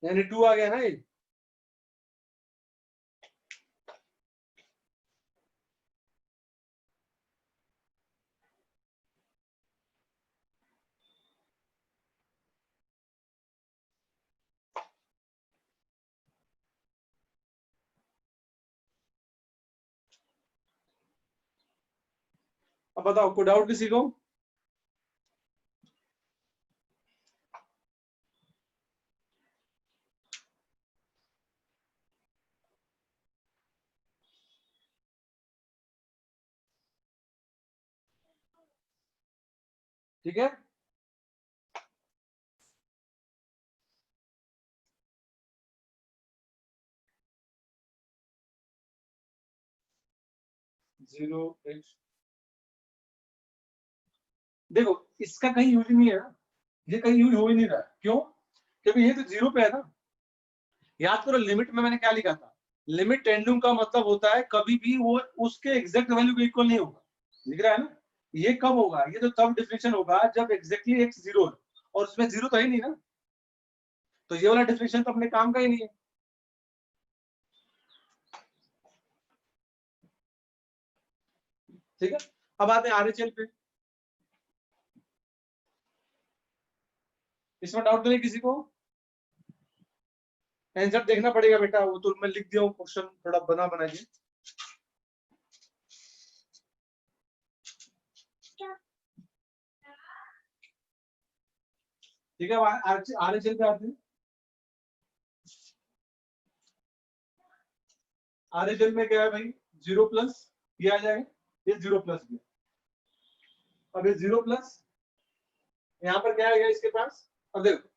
यानी 2 आ गया ना ये। अब बताओ कोई डाउट किसी को। ठीक है, जीरो एक्स, देखो इसका कहीं यूज नहीं है ना, ये कहीं यूज हो ही नहीं रहा है, क्यों, क्योंकि ये तो जीरो पे है ना। याद करो लिमिट में मैंने क्या लिखा था, लिमिट टेंडिंग का मतलब होता है कभी भी वो उसके एग्जैक्ट वैल्यू के इक्वल नहीं होगा, लिख रहा है ना। ये कब होगा, ये तो तब डिफिनेशन होगा जब एग्जैक्टली एक्स जीरो है, और उसमें जीरो तो है ही नहीं ना, तो ये वाला डिफिनेशन तो अपने काम का ही नहीं है। ठीक है, अब आते हैं आरएचएल पे। इसमें डाउट तो नहीं किसी को, आंसर देखना पड़ेगा बेटा, वो तो मैं लिख दिया हूँ क्वेश्चन थोड़ा बना बना के। ठीक है, आरएचएल पे आते हैं। आरएचएल में क्या है भाई, जीरो प्लस ये आ जाएगा, ये जीरो प्लस भी, अब ये जीरो प्लस यहाँ पर क्या आएगा इसके पास। अब देखो,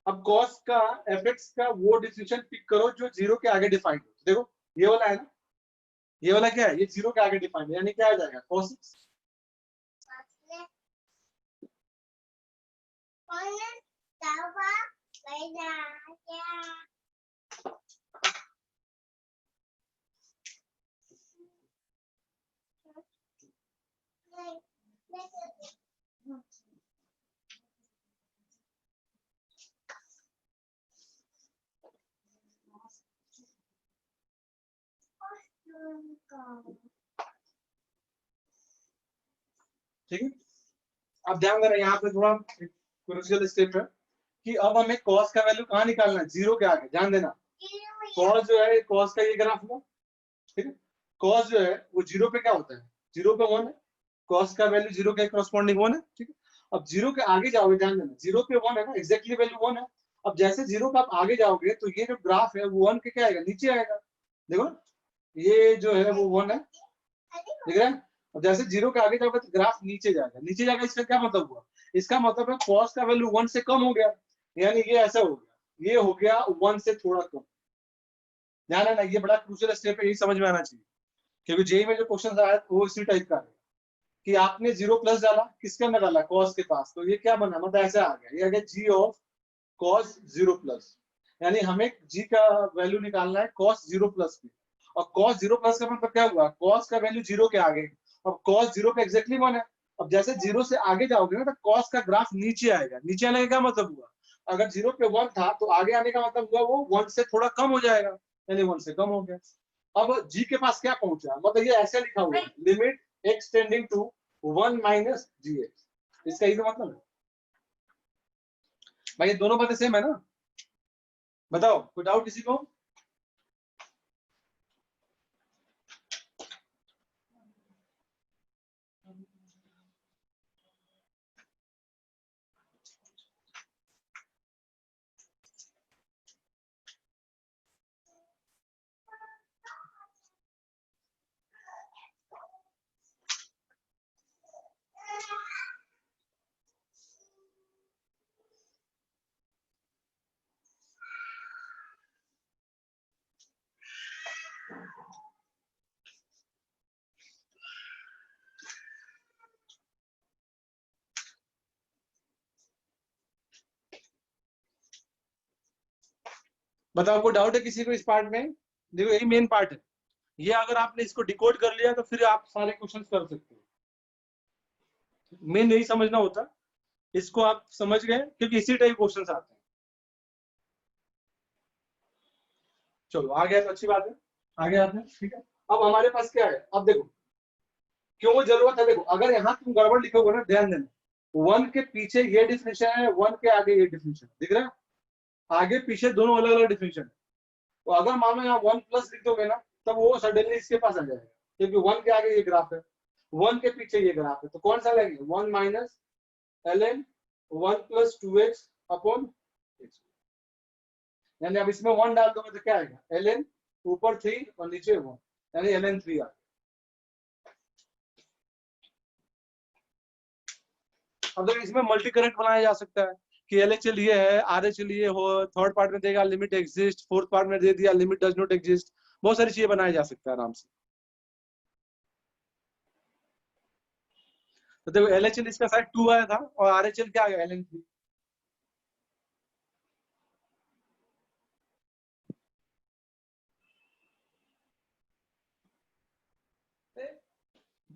अब कॉस का एफएक्स का वो डिफिनेशन पिक करो जो जीरो के आगे डिफाइंड हो, देखो ये वाला है ना, ये वाला क्या है, ये जीरो के आगे डिफाइंड है, यानी क्या आ जाएगा कॉस ठीक है। अब ध्यान देना यहाँ पे थोड़ा क्रूशियल स्टेप है कि अब हमें कॉस का वैल्यू कहाँ निकालना है, जीरो के आगे, ध्यान देना। कॉस जो है कॉस का ये ग्राफ हुआ, ठीक है, कॉस जो है वो जीरो पे क्या होता है, जीरो पे वन है, कॉस का वैल्यू जीरो के करस्पॉन्डिंग वन है, ठीक है। अब जीरो के आगे जाओगे, ध्यान देना जीरो पे वन है ना, एग्जैक्टली वैल्यू वन है। अब जैसे जीरो का आप आगे जाओगे तो ये जो ग्राफ है वो वन के क्या आएगा, नीचे आएगा, देखो ना, ये जो है वो वन है, ठीक है। अब जैसे जीरो के आगे जाओगे तो ग्राफ नीचे जाएगा, नीचे जाएगा, इसका क्या मतलब हुआ, इसका मतलब है कॉस का वैल्यू वन से कम हो गया, यानी ये ऐसा हो गया, ये हो गया वन से थोड़ा कम। ध्यान है ना, ये बड़ा क्रूशियल स्टेप है, ये समझ में आना चाहिए, क्योंकि जेई में जो क्वेश्चन आया वो इसी टाइप का है कि आपने जीरो प्लस डाला, किसके अंदर डाला, कॉस के पास, तो ये क्या बना, मतलब ऐसा आ गया, ये आ गया g of cos zero plus, यानी हमें जी का वैल्यू निकालना है कॉस जीरो प्लस पे, और कॉस जीरो प्लस का मतलब क्या हुआ, कॉस का वैल्यू जीरो के आगे, अब कॉस जीरो पे एग्जैक्टली वन है। अब जैसे जीरो से आगे जाओगे ना तो कॉस का ग्राफ नीचे आएगा, नीचे आने का क्या मतलब हुआ, अगर जीरो पे वन था तो आगे आने का मतलब हुआ वो वन से थोड़ा कम हो जाएगा, यानी वन से कम हो गया। अब जी के पास क्या पहुंचा, मतलब ये ऐसे लिखा हुआ है, limit x tending to one minus g x, इसका ये तो मतलब है भाई, ये दोनों बातें सेम है ना। बताओ कोई डाउट किसी को। बताओ कोई डाउट है किसी को इस पार्ट में? देखो यही मेन पार्ट है, ये अगर आपने इसको डिकोड कर लिया तो फिर आप सारे क्वेश्चन कर सकते हो। मेन यही समझना होता, इसको आप समझ गए क्योंकि इसी टाइप क्वेश्चन आते हैं। चलो आ गया तो अच्छी बात है, आगे आते हैं। ठीक है, अब हमारे पास क्या है, अब देखो क्यों जरूरत है। देखो अगर यहाँ तुम गड़बड़ लिखोगे ना, ध्यान देना, वन के पीछे ये डिफिनेशन है, वन के आगे ये डिफिनेशन दिख रहा है, आगे पीछे दोनों अलग अलग डिफिनेशन है। तो अगर मान लो यहाँ वन प्लस लिख दोगे ना, तब वो सडनली इसके पास आ जाएगा, क्योंकि वन के आगे ये ग्राफ है, वन के पीछे ये ग्राफ है, तो कौन सा लेंगे, one minus ln one plus two x upon x, यानी अब इसमें वन डाल दोगे तो क्या आएगा, ln ऊपर थ्री और नीचे वन, यानी ln थ्री आ गया। अब देखो इसमें मल्टी करंट बनाया जा सकता है कि LHL ये है, RHL ये हो, थर्ड पार्ट में देगा लिमिट एग्जिस्ट, फोर्थ पार्ट में दे दिया लिमिट डज नॉट एग्जिस्ट, बहुत सारी चीजें बनाया जा सकता है आराम से। तो देखो LHL इसका साइड 2 आया था और RHL क्या आ गया, ln 3।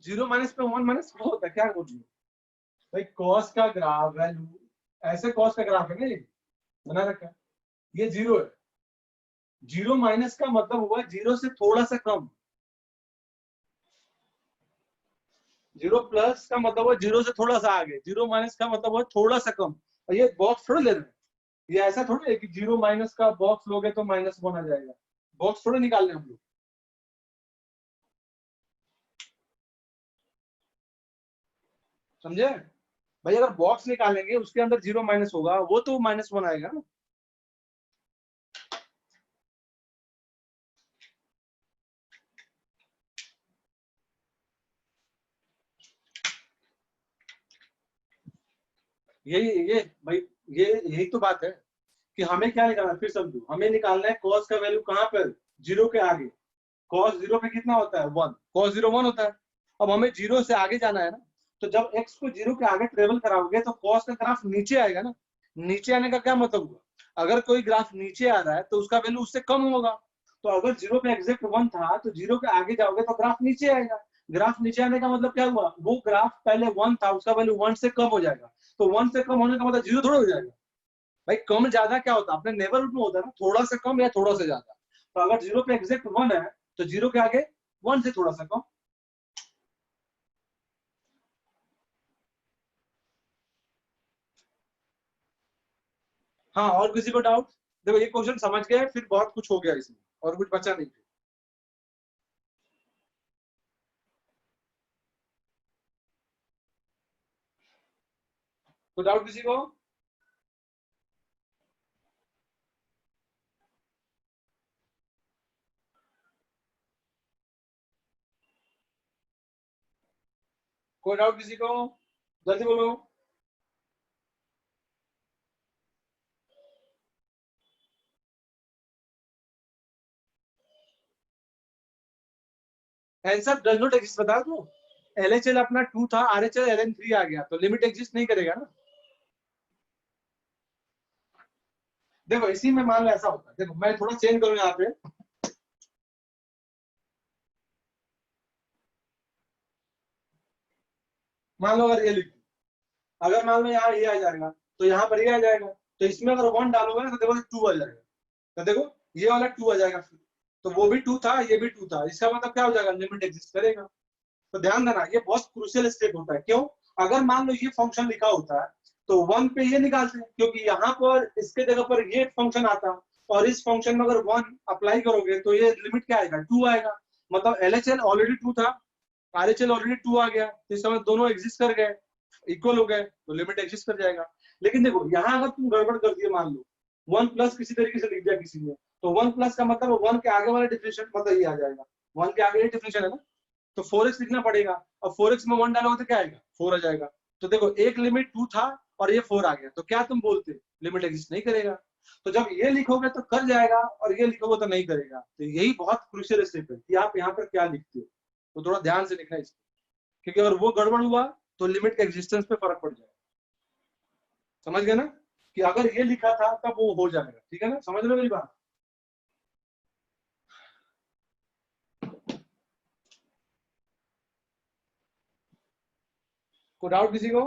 जीरो माइनस पे वन माइनस वो होता है, क्या बोल रही हो भाई, कॉस का ग्राफ वैल्यू, ऐसे कॉस का ग्राफ है ना, ये बना रखा है, ये जीरो है, जीरो माइनस का मतलब हुआ जीरो से थोड़ा सा कम, जीरो प्लस का मतलब हुआ जीरो से थोड़ा सा आगे, जीरो माइनस का मतलब हुआ थोड़ा सा कम। और ये बॉक्स थोड़ा ले रहे हैं, ये ऐसा थोड़ा है कि जीरो माइनस का बॉक्स लोगे तो माइनस वन आ जाएगा, बॉक्स थोड़ा निकालने हम लोग, समझे भाई, अगर बॉक्स निकालेंगे उसके अंदर जीरो माइनस होगा, वो तो माइनस वन आएगा ना। ये भाई, ये यही तो बात है कि हमें क्या निकालना है, फिर समझो, हमें निकालना है कॉस का वैल्यू कहाँ पर, जीरो के आगे, कॉस जीरो पे कितना होता है, वन, कॉस जीरो वन होता है। अब हमें जीरो से आगे जाना है ना, तो जब एक्स को जीरो के आगे ट्रेवल कराओगे तो कॉस का ग्राफ नीचे आएगा ना, नीचे आने का क्या मतलब हुआ, अगर कोई ग्राफ नीचे आ रहा है तो उसका वैल्यू उससे कम होगा, तो अगर जीरो पे एग्जैक्ट वन था तो जीरो के आगे जाओगे तो ग्राफ नीचे आएगा, ग्राफ नीचे आने का मतलब क्या हुआ, वो ग्राफ पहले वन था उसका वैल्यू वन से कम हो जाएगा, तो वन से कम होने का मतलब जीरो थोड़ा हो जाएगा भाई, कम ज्यादा क्या होता है अपने नेबरहुड में होता है ना, थोड़ा सा कम या थोड़ा सा ज्यादा, तो अगर जीरो पे एग्जैक्ट वन है तो जीरो के आगे वन से थोड़ा सा कम। हाँ और किसी को डाउट? देखो ये क्वेश्चन समझ गए फिर बहुत कुछ हो गया इसमें, और कुछ बचा नहीं। तो डाउट किसी को? कोई डाउट किसी को, जल्दी बोलो। आंसर डज नॉट एग्जिस्ट बता दो, LHL अपना 2 था, RHL ln 3 आ गया, तो लिमिट एग्जिस्ट नहीं करेगा ना। देखो इसी में मान लो ऐसा होता है, देखो मैं थोड़ा चेंज करूँ यहाँ पे, मान लो अगर ये लिख, अगर मान लो यहाँ ये आ जाएगा तो यहाँ पर ये आ जाएगा, तो इसमें अगर वन डालोगे ना तो देखो टू आ जाएगा, तो देखो ये वाला टू आ जाएगा फिर, तो वो भी टू था ये भी टू था, इसका मतलब क्या हो जाएगा, लिमिट एग्जिस्ट करेगा। तो ध्यान देना ये बहुत क्रूशियल स्टेप होता है, क्यों, अगर मान लो ये फंक्शन लिखा होता है तो वन पे ये निकालते हैं, क्योंकि यहाँ पर इसके जगह पर ये फंक्शन आता, और इस फंक्शन में अगर वन अप्लाई करोगे तो ये लिमिट क्या आएगा, टू आएगा, मतलब LHL ऑलरेडी टू था, RHL ऑलरेडी टू आ गया, तो इस समय दोनों एग्जिस्ट कर गए, इक्वल हो गए, तो लिमिट एग्जिस्ट कर जाएगा। लेकिन देखो यहाँ अगर तुम गड़बड़ कर दिए, मान लो वन प्लस किसी तरीके से लिख दिया किसी ने, तो वन प्लस का मतलब वन के आगे वाला डिफिनेशन मतलब ये आ जाएगा, वन के आगे ये डिफिनेशन है ना, तो 4x लिखना पड़ेगा, और 4x में वन डालोगे तो क्या आएगा, 4 आ जाएगा। तो देखो एक लिमिट 2 था और ये 4 आ गया, तो क्या तुम बोलते, लिमिट एग्जिस्ट नहीं करेगा। तो जब ये लिखोगे तो कर जाएगा, और ये लिखोगे तो नहीं करेगा, तो यही बहुत क्रूशियल स्टेप है कि आप यहाँ पर क्या लिखते हो, तो थोड़ा ध्यान से लिखना इसको, क्योंकि अगर वो गड़बड़ हुआ तो लिमिट के एग्जिस्टेंस पे फर्क पड़ जाएगा। समझ गए ना, कि अगर ये लिखा था तब वो हो जाएगा, ठीक है ना, समझ लो मेरी बात। कोई डाउट किसी को?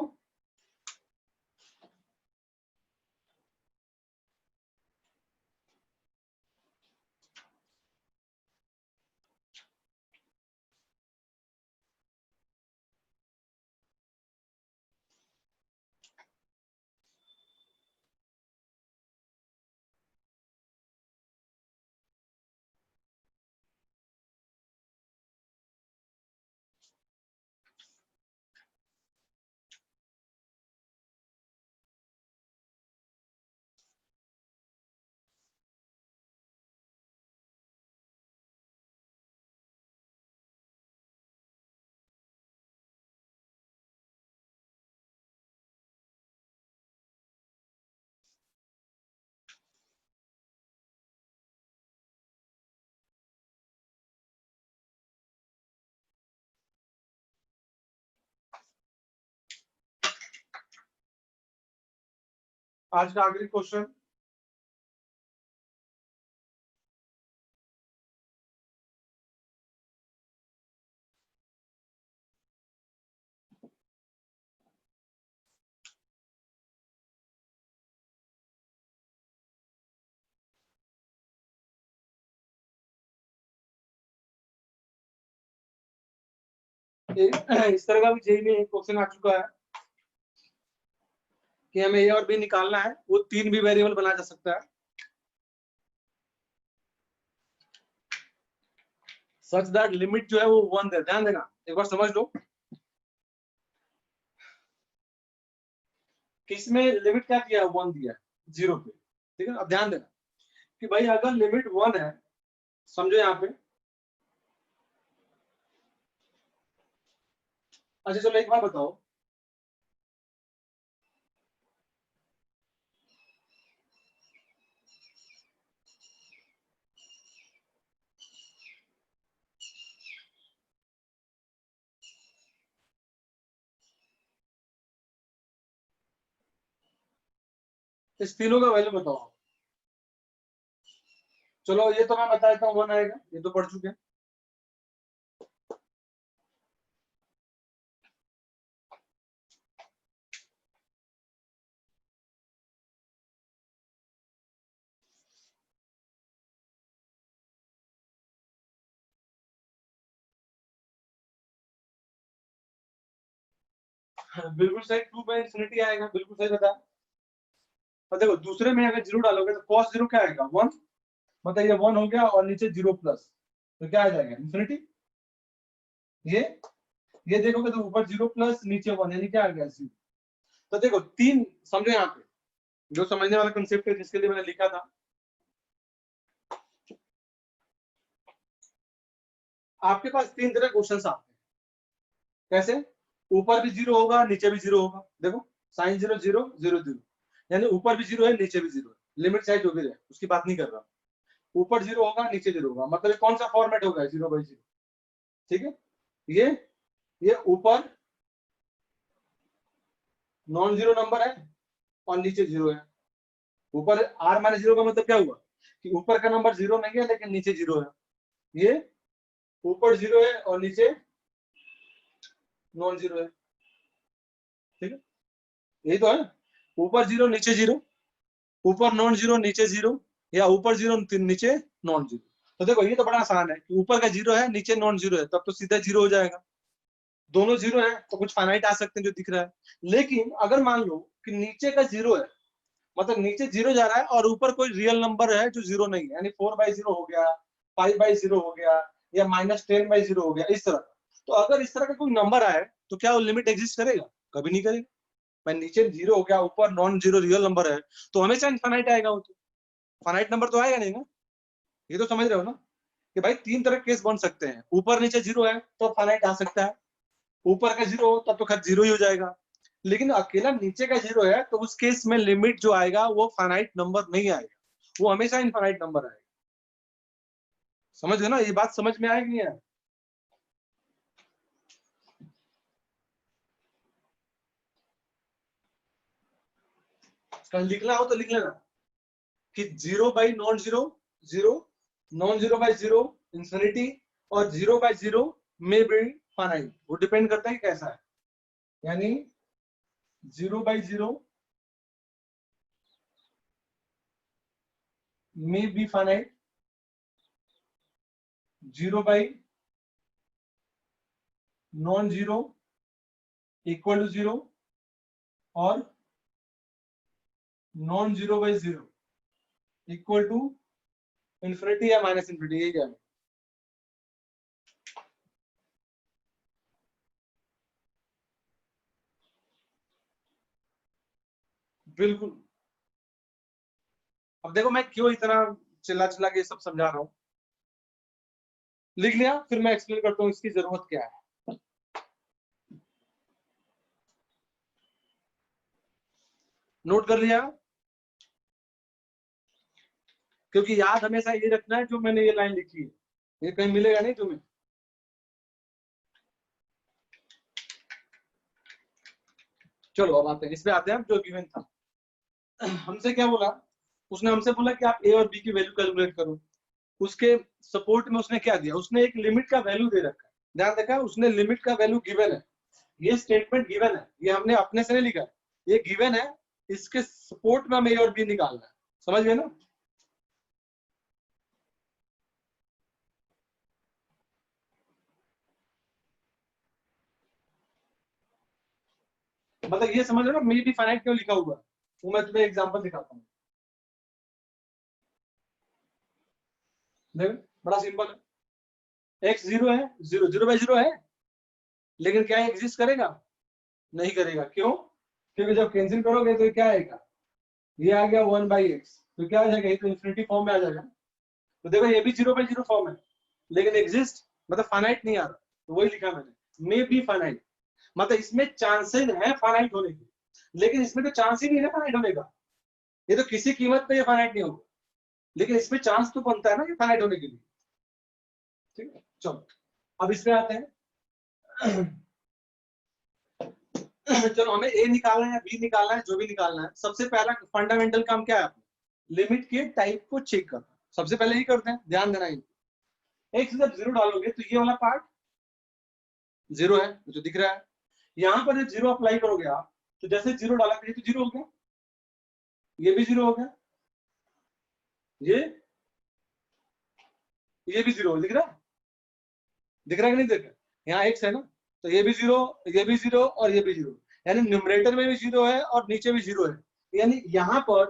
आज का आखिरी क्वेश्चन, इस तरह का भी जेई में एक क्वेश्चन आ चुका है कि हमें ए और बी निकालना है, वो 3 भी वेरिएबल बनाया जा सकता है, सच दैट लिमिट जो है वो 1 दे। ध्यान देना, एक बार समझ लो किसमें लिमिट क्या किया है, 1 दिया है 0 पे। ठीक है, अब ध्यान देना कि भाई अगर लिमिट 1 है, समझो यहाँ पे, अच्छा चलो एक बार बताओ, इस तीनों का वैल्यू बताओ। चलो ये तो मैं बता देता हूँ, 1 आएगा, ये तो पढ़ चुके हैं। बिल्कुल सही, 2 बाई इंफिनिटी आएगा, बिल्कुल सही बताया। और देखो दूसरे में अगर 0 डालोगे तो cos 0 क्या आएगा, 1, मतलब ये 1 हो गया और नीचे 0 प्लस, तो क्या आ जाएगा, इंफिनिटी। ये ये देखोगे तो ऊपर 0 प्लस नीचे 1, यानी क्या आ गया 0। तो देखो 3, समझो यहाँ पे जो समझने वाला कंसेप्ट है जिसके लिए मैंने लिखा था, आपके पास 3 तरह क्वेश्चन आते हैं। कैसे, ऊपर भी 0 होगा नीचे भी 0 होगा, देखो साइन 0 0 0 0, यानी ऊपर भी 0 है नीचे भी 0 है, लिमिट चाहे जो भी रहे उसकी बात नहीं कर रहा। ऊपर 0 होगा नीचे 0 होगा, मतलब ये कौन सा फॉर्मेट होगा, 0 बाई 0। ठीक है, ये ऊपर नॉन जीरो नंबर है और नीचे 0 है। ऊपर r माइनस 0 का मतलब क्या हुआ कि ऊपर का नंबर 0 नहीं है लेकिन नीचे 0 है। ये ऊपर 0 है और नीचे नॉन 0 है। ठीक है, यही तो है ना, ऊपर 0 नीचे 0, ऊपर नॉन 0 नीचे 0, या ऊपर 0 नीचे नॉन 0। तो देखो ये तो बड़ा आसान है कि ऊपर का 0 है नीचे नॉन 0 है, तब तो सीधा 0 हो जाएगा। दोनों 0 है तो कुछ फाइनाइट आ सकते हैं जो दिख रहा है। लेकिन अगर मान लो कि नीचे का 0 है, मतलब नीचे 0 जा रहा है और ऊपर कोई रियल नंबर है जो 0 नहीं है, यानी 4 बाई 0 हो गया, 5 बाई 0 हो गया, या -10 बाई 0 हो गया, इस तरह। तो अगर इस तरह का कोई नंबर आए तो क्या वो लिमिट एग्जिस्ट करेगा, कभी नहीं करेगा। मैं नीचे 0 हो गया, ऊपर नॉन 0 रियल नंबर है, तो हमेशा इनफाइनाइट आएगा वो, तो फाइनाइट नंबर तो आएगा नहीं ना। ये तो समझ रहे हो ना कि भाई 3 तरह केस बन सकते हैं, ऊपर नीचे 0 है तो फाइनाइट आ सकता है, ऊपर का 0 हो तब तो खैर 0 ही हो जाएगा। लेकिन अकेला नीचे का 0 है तो उस केस में लिमिट जो आएगा वो फाइनाइट नंबर नहीं आएगा, वो हमेशा इनफाइनाइट नंबर आएगा। समझ गए ना, ये बात समझ में आएगी नहीं आएगी? कल लिखना हो तो लिख लेना कि 0 by non 0 0, non 0 by 0 infinity, और 0 बाई 0 में भी फाइनाइट। वो डिपेंड करता है कैसा है। यानी 0/0 may be finite, 0/non-zero equal to 0 और non-0/0 equal to infinity या माइनस इन्फिनिटी, यही क्या है? बिल्कुल। अब देखो मैं क्यों इतना चिल्ला चिल्ला के सब समझा रहा हूं। लिख लिया, फिर मैं एक्सप्लेन करता हूं इसकी जरूरत क्या है। नोट कर लिया, क्योंकि याद हमेशा ये रखना है जो मैंने ये लाइन लिखी है, ये कहीं मिलेगा नहीं तुम्हें। चलो अब आते हैं, इसमें आते हैं जो गिवन था। हमसे क्या बोला, उसने हमसे बोला कि आप ए और बी की वैल्यू कैलकुलेट करो। उसके सपोर्ट में उसने क्या दिया, उसने एक लिमिट का वैल्यू दे रखा है। ध्यान देखा, उसने लिमिट का वैल्यू गिवन है। ये स्टेटमेंट गिवन है, ये हमने अपने से नहीं लिखा, ये गिवन है। इसके सपोर्ट में हमें ए और बी निकालना है। समझ गए ना? मतलब ये समझ लो ना, मे बी फाइनाइट क्यों लिखा हुआ है, वो मैं तुम्हें एग्जांपल दिखाता हूँ। देखो बड़ा सिंपल है, x 0 है, 0/0 है, लेकिन क्या एग्जिस्ट करेगा? नहीं करेगा। क्यों? क्योंकि जब कैंसिल करोगे तो क्या आएगा, ये आ गया 1/x, तो क्या आ जाएगा, ये तो इंफिनिटी फॉर्म में आ जाएगा। तो देखो ये भी 0/0 फॉर्म है, लेकिन एग्जिस्ट मतलब फाइनाइट नहीं आ रहा, तो वही लिखा मैंने, मे बी फाइनाइट। मतलब इसमें चांसेस है फाइनाइट होने के, लेकिन इसमें तो चांस ही नहीं है फाइनाइट होने का। ये तो किसी कीमत पे ये फाइनाइट नहीं होगा, लेकिन इसमें चांस तो बनता है ना ये फाइनाइट होने के लिए। ठीक है, चलो अब इसमें आते हैं। चलो हमें ए निकालना है, बी निकालना है, जो भी निकालना है, सबसे पहला फंडामेंटल काम क्या है, लिमिट के टाइप को चेक करना। सबसे पहले ही करते हैं, ध्यान देना। एक्स जब 0 डालोगे तो ये वाला पार्ट 0 है, जो दिख रहा है। यहां पर जब 0 अप्लाई करोगे आप, तो जैसे 0 डाला तो 0 हो गया, ये भी 0 हो गया, ये भी 0 दिख रहा है, दिख रहा है कि नहीं दिख रहा है? यहाँ एक्स है ना, तो ये भी 0, ये भी 0 और ये भी 0, यानी न्यूमरेटर में भी 0 है और नीचे भी 0 है। यानी यहां पर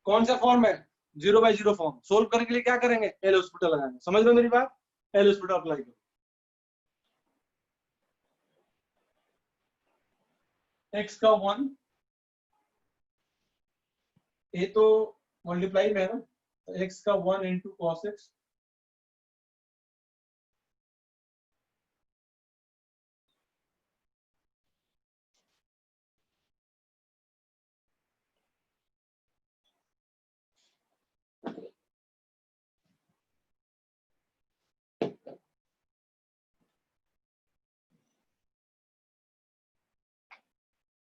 कौन सा फॉर्म है, 0/0 फॉर्म। सोल्व करने के लिए क्या करेंगे, एल हॉस्पिटल लगाएंगे। समझ लो मेरी बात, एल हॉस्पिटल अप्लाई करो। एक्स का 1, ये तो मल्टीप्लाई में है ना, तो एक्स का 1 इंटू कॉस एक्स,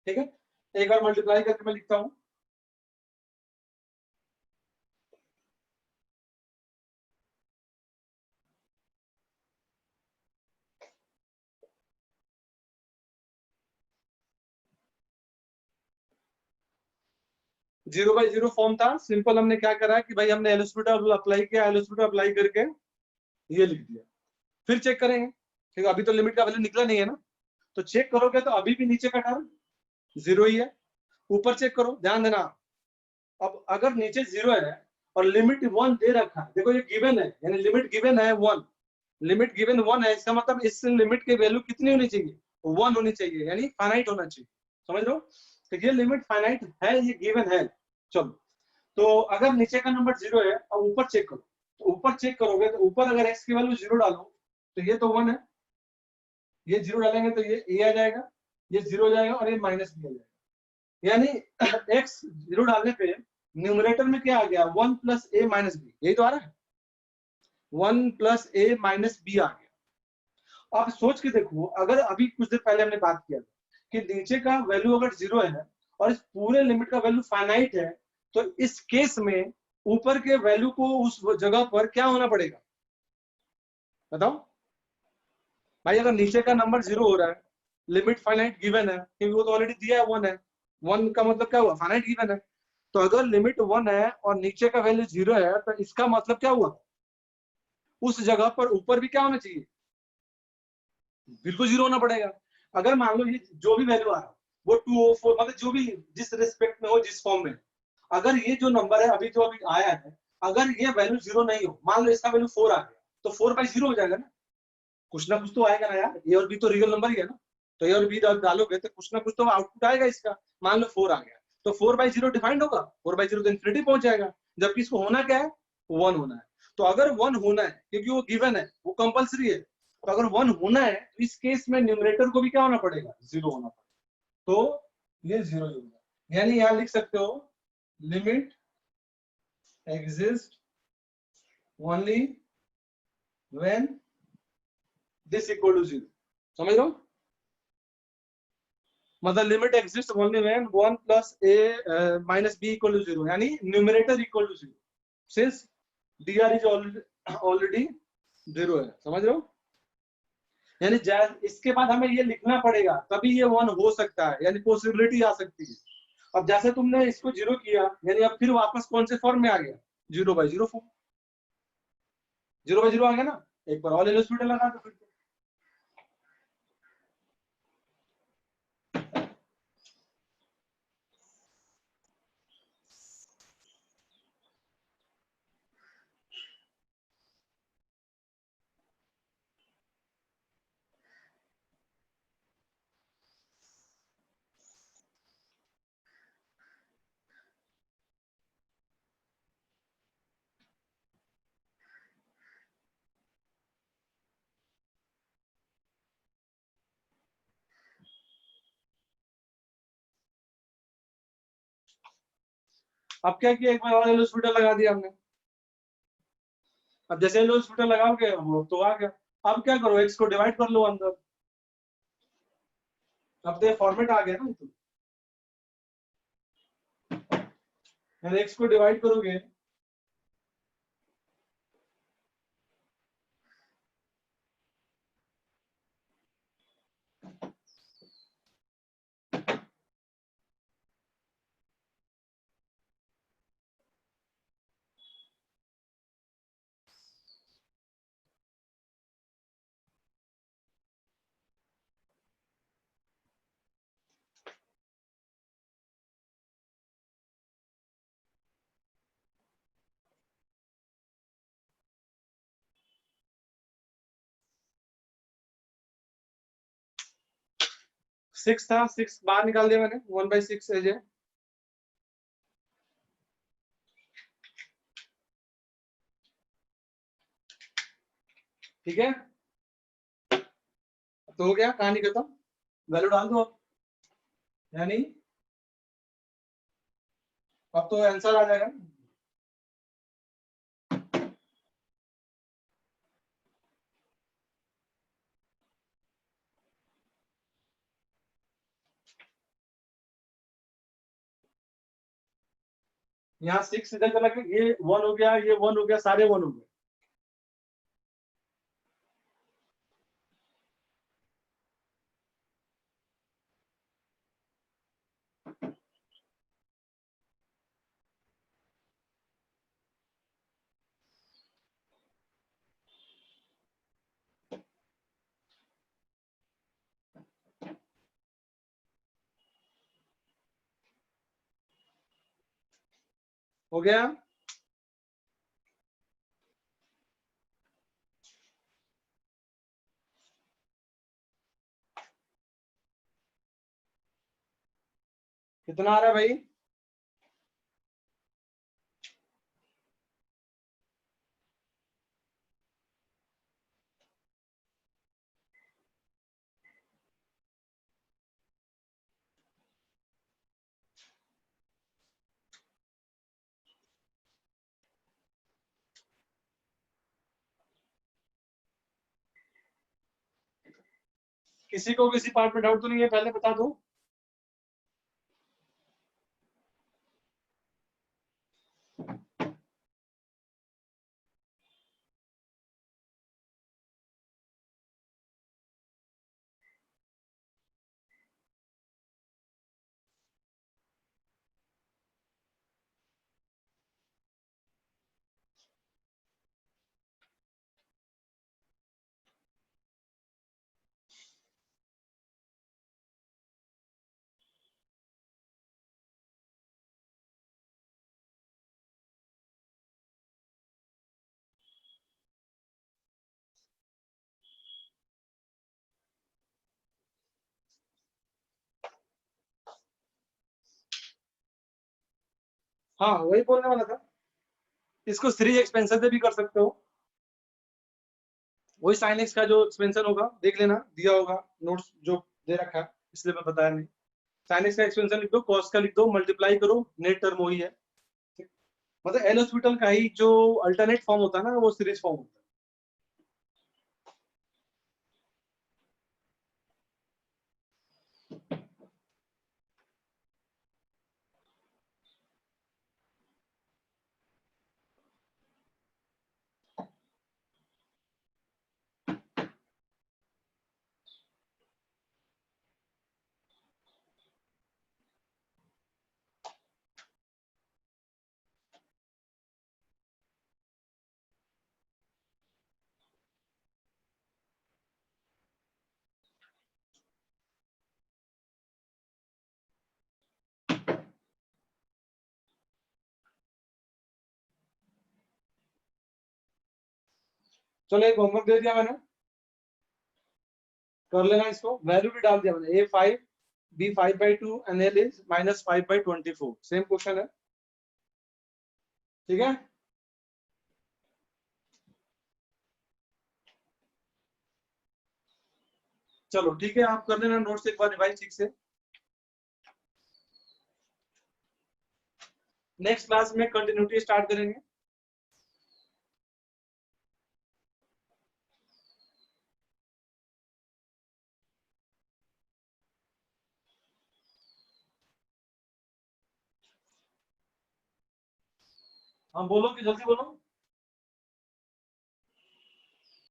ठीक है। एक बार मल्टीप्लाई करके मैं लिखता हूं, जीरो बाई जीरो फॉर्म था सिंपल। हमने क्या करा कि भाई हमने एलोस्पिटल अप्लाई किया, एलोस्पिटल अप्लाई करके ये लिख दिया। फिर चेक करेंगे, ठीक है, अभी तो लिमिट का वैल्यू निकला नहीं है ना, तो चेक करोगे तो अभी भी नीचे का टर्म 0 ही है। ऊपर चेक करो, ध्यान देना। अब अगर नीचे 0 है और लिमिट 1 दे रखा है, देखो ये गिवन है, यानी लिमिट गिवन है 1, लिमिट गिवन 1 है, इसका मतलब इस लिमिट की वैल्यू कितनी होनी चाहिए, 1 होनी चाहिए, यानी फाइनाइट होना चाहिए। समझ लो, तो ये लिमिट फाइनाइट है, ये गिवन है। चलो, तो अगर नीचे का नंबर 0 है और ऊपर चेक करो, तो ऊपर चेक करोगे तो ऊपर अगर x की वैल्यू 0 डालो तो ये तो 1 है, ये 0 डालेंगे तो ये a आ जाएगा, ये 0 हो जाएगा और ये माइनस b आ जाएगा। यानी x 0 डालने पे न्यूमरेटर में क्या आ गया, 1 प्लस a माइनस b, यही तो आ रहा है, 1 प्लस a माइनस b आ गया। आप सोच के देखो, अगर अभी कुछ देर पहले हमने बात किया कि नीचे का वैल्यू अगर 0 है और इस पूरे लिमिट का वैल्यू फाइनाइट है, तो इस केस में ऊपर के वैल्यू को उस जगह पर क्या होना पड़ेगा, बताओ। भाई अगर नीचे का नंबर 0 हो रहा है, लिमिट फाइनाइट गिवन है, क्योंकि वो तो ऑलरेडी दिया है 1 है, 1 का मतलब क्या हुआ, फाइनाइट गिवन है। तो अगर लिमिट 1 है और नीचे का वैल्यू 0 है, तो इसका मतलब क्या हुआ, उस जगह पर ऊपर भी क्या होना चाहिए, बिल्कुल 0 होना पड़ेगा। अगर मान लो ये जो भी वैल्यू आ रहा है वो 204, मतलब जो भी जिस रिस्पेक्ट में हो, जिस फॉर्म में, अगर ये जो नंबर है अभी जो अभी आया है, अगर ये वैल्यू 0 नहीं हो, मान लो इसका वैल्यू 4 आ गया, तो 4/0 हो जाएगा ना कुछ तो आएगा ना यार, ए और बी तो रियल नंबर ही है ना, तो ए और बी डालोगे तो कुछ ना कुछ तो आउटपुट आएगा इसका। मान लो 4 आ गया, तो 4/0 डिफाइंड होगा, 4/0 तो इन्फिनिटी पहुंच जाएगा, जबकि इसको होना क्या है, 1 होना है। तो अगर 1 होना है, क्योंकि वो गिवन है, वो कंपलसरी है, तो अगर 1 होना है तो इस केस में न्यूमरेटर को भी क्या होना पड़ेगा, 0 होना पड़ेगा। तो ये 0 होगा, यानी यहां लिख सकते हो limit exist only when this equal to 0। समझ लो, मतलब limit exist only when 1 plus a minus b equal to 0, यानी numerator equal to 0 since dr is already 0 है। समझ रहे हो, यानी इसके बाद हमें ये लिखना पड़ेगा, तभी ये 1 हो सकता है, यानी पॉसिबिलिटी आ सकती है। अब जैसे तुमने इसको 0 किया, यानी अब फिर वापस कौन से फॉर्म में आ गया, 0/0 फॉर्म, 0/0 आ गया ना। एक बार ऑल एलिमेंट्स लगा दो फिर तो। अब क्या किया, एक बार और एलिमेंट्स लगा दिया हमने। अब जैसे एलिमेंट्स लगाओगे वो तो आ गया। अब क्या करो, एक्स को डिवाइड कर लो अंदर। अब तो फॉर्मेट आ गया ना, तो एक्स को डिवाइड करोगे, सिक्स था, 6 बाहर निकाल दिया मैंने, 1/6 एज है। ठीक है, तो हो गया, कहानी खत्म। वैल्यू डाल दो अब, यानी अब तो आंसर आ जाएगा। यहाँ 6 इधर चला गया, ये 1 हो गया, ये 1 हो गया, सारे 1 हो गए। हो गया, कितना आ रहा है भाई, किसी को किसी पार्ट में डाउट तो नहीं है, पहले बता दो। हाँ वही बोलने वाला था, इसको सीरीज एक्सपेंशन से भी कर सकते हो। वही साइन एक्स का जो एक्सपेंशन होगा देख लेना, दिया होगा नोट्स जो दे रखा है, इसलिए मैं बताया नहीं। साइन एक्स का एक्सपेंशन लिख दो, कॉस का लिख दो, मल्टीप्लाई करो, नेट टर्म वही है। मतलब एल हॉस्पिटल का ही जो अल्टरनेट फॉर्म होता है ना, वो सीरीज फॉर्म होता है। चलो एक होमवर्क दे दिया मैंने, कर लेना इसको। वैल्यू भी डाल दिया मैंने, A5 B5/2 and L is -5/24, same question है, ठीक है। चलो ठीक है, आप कर लेना नोट्स एक बार रिवाइज ठीक से। नेक्स्ट क्लास में कंटिन्यूटी स्टार्ट करेंगे। हाँ बोलो कि जल्दी बोलो।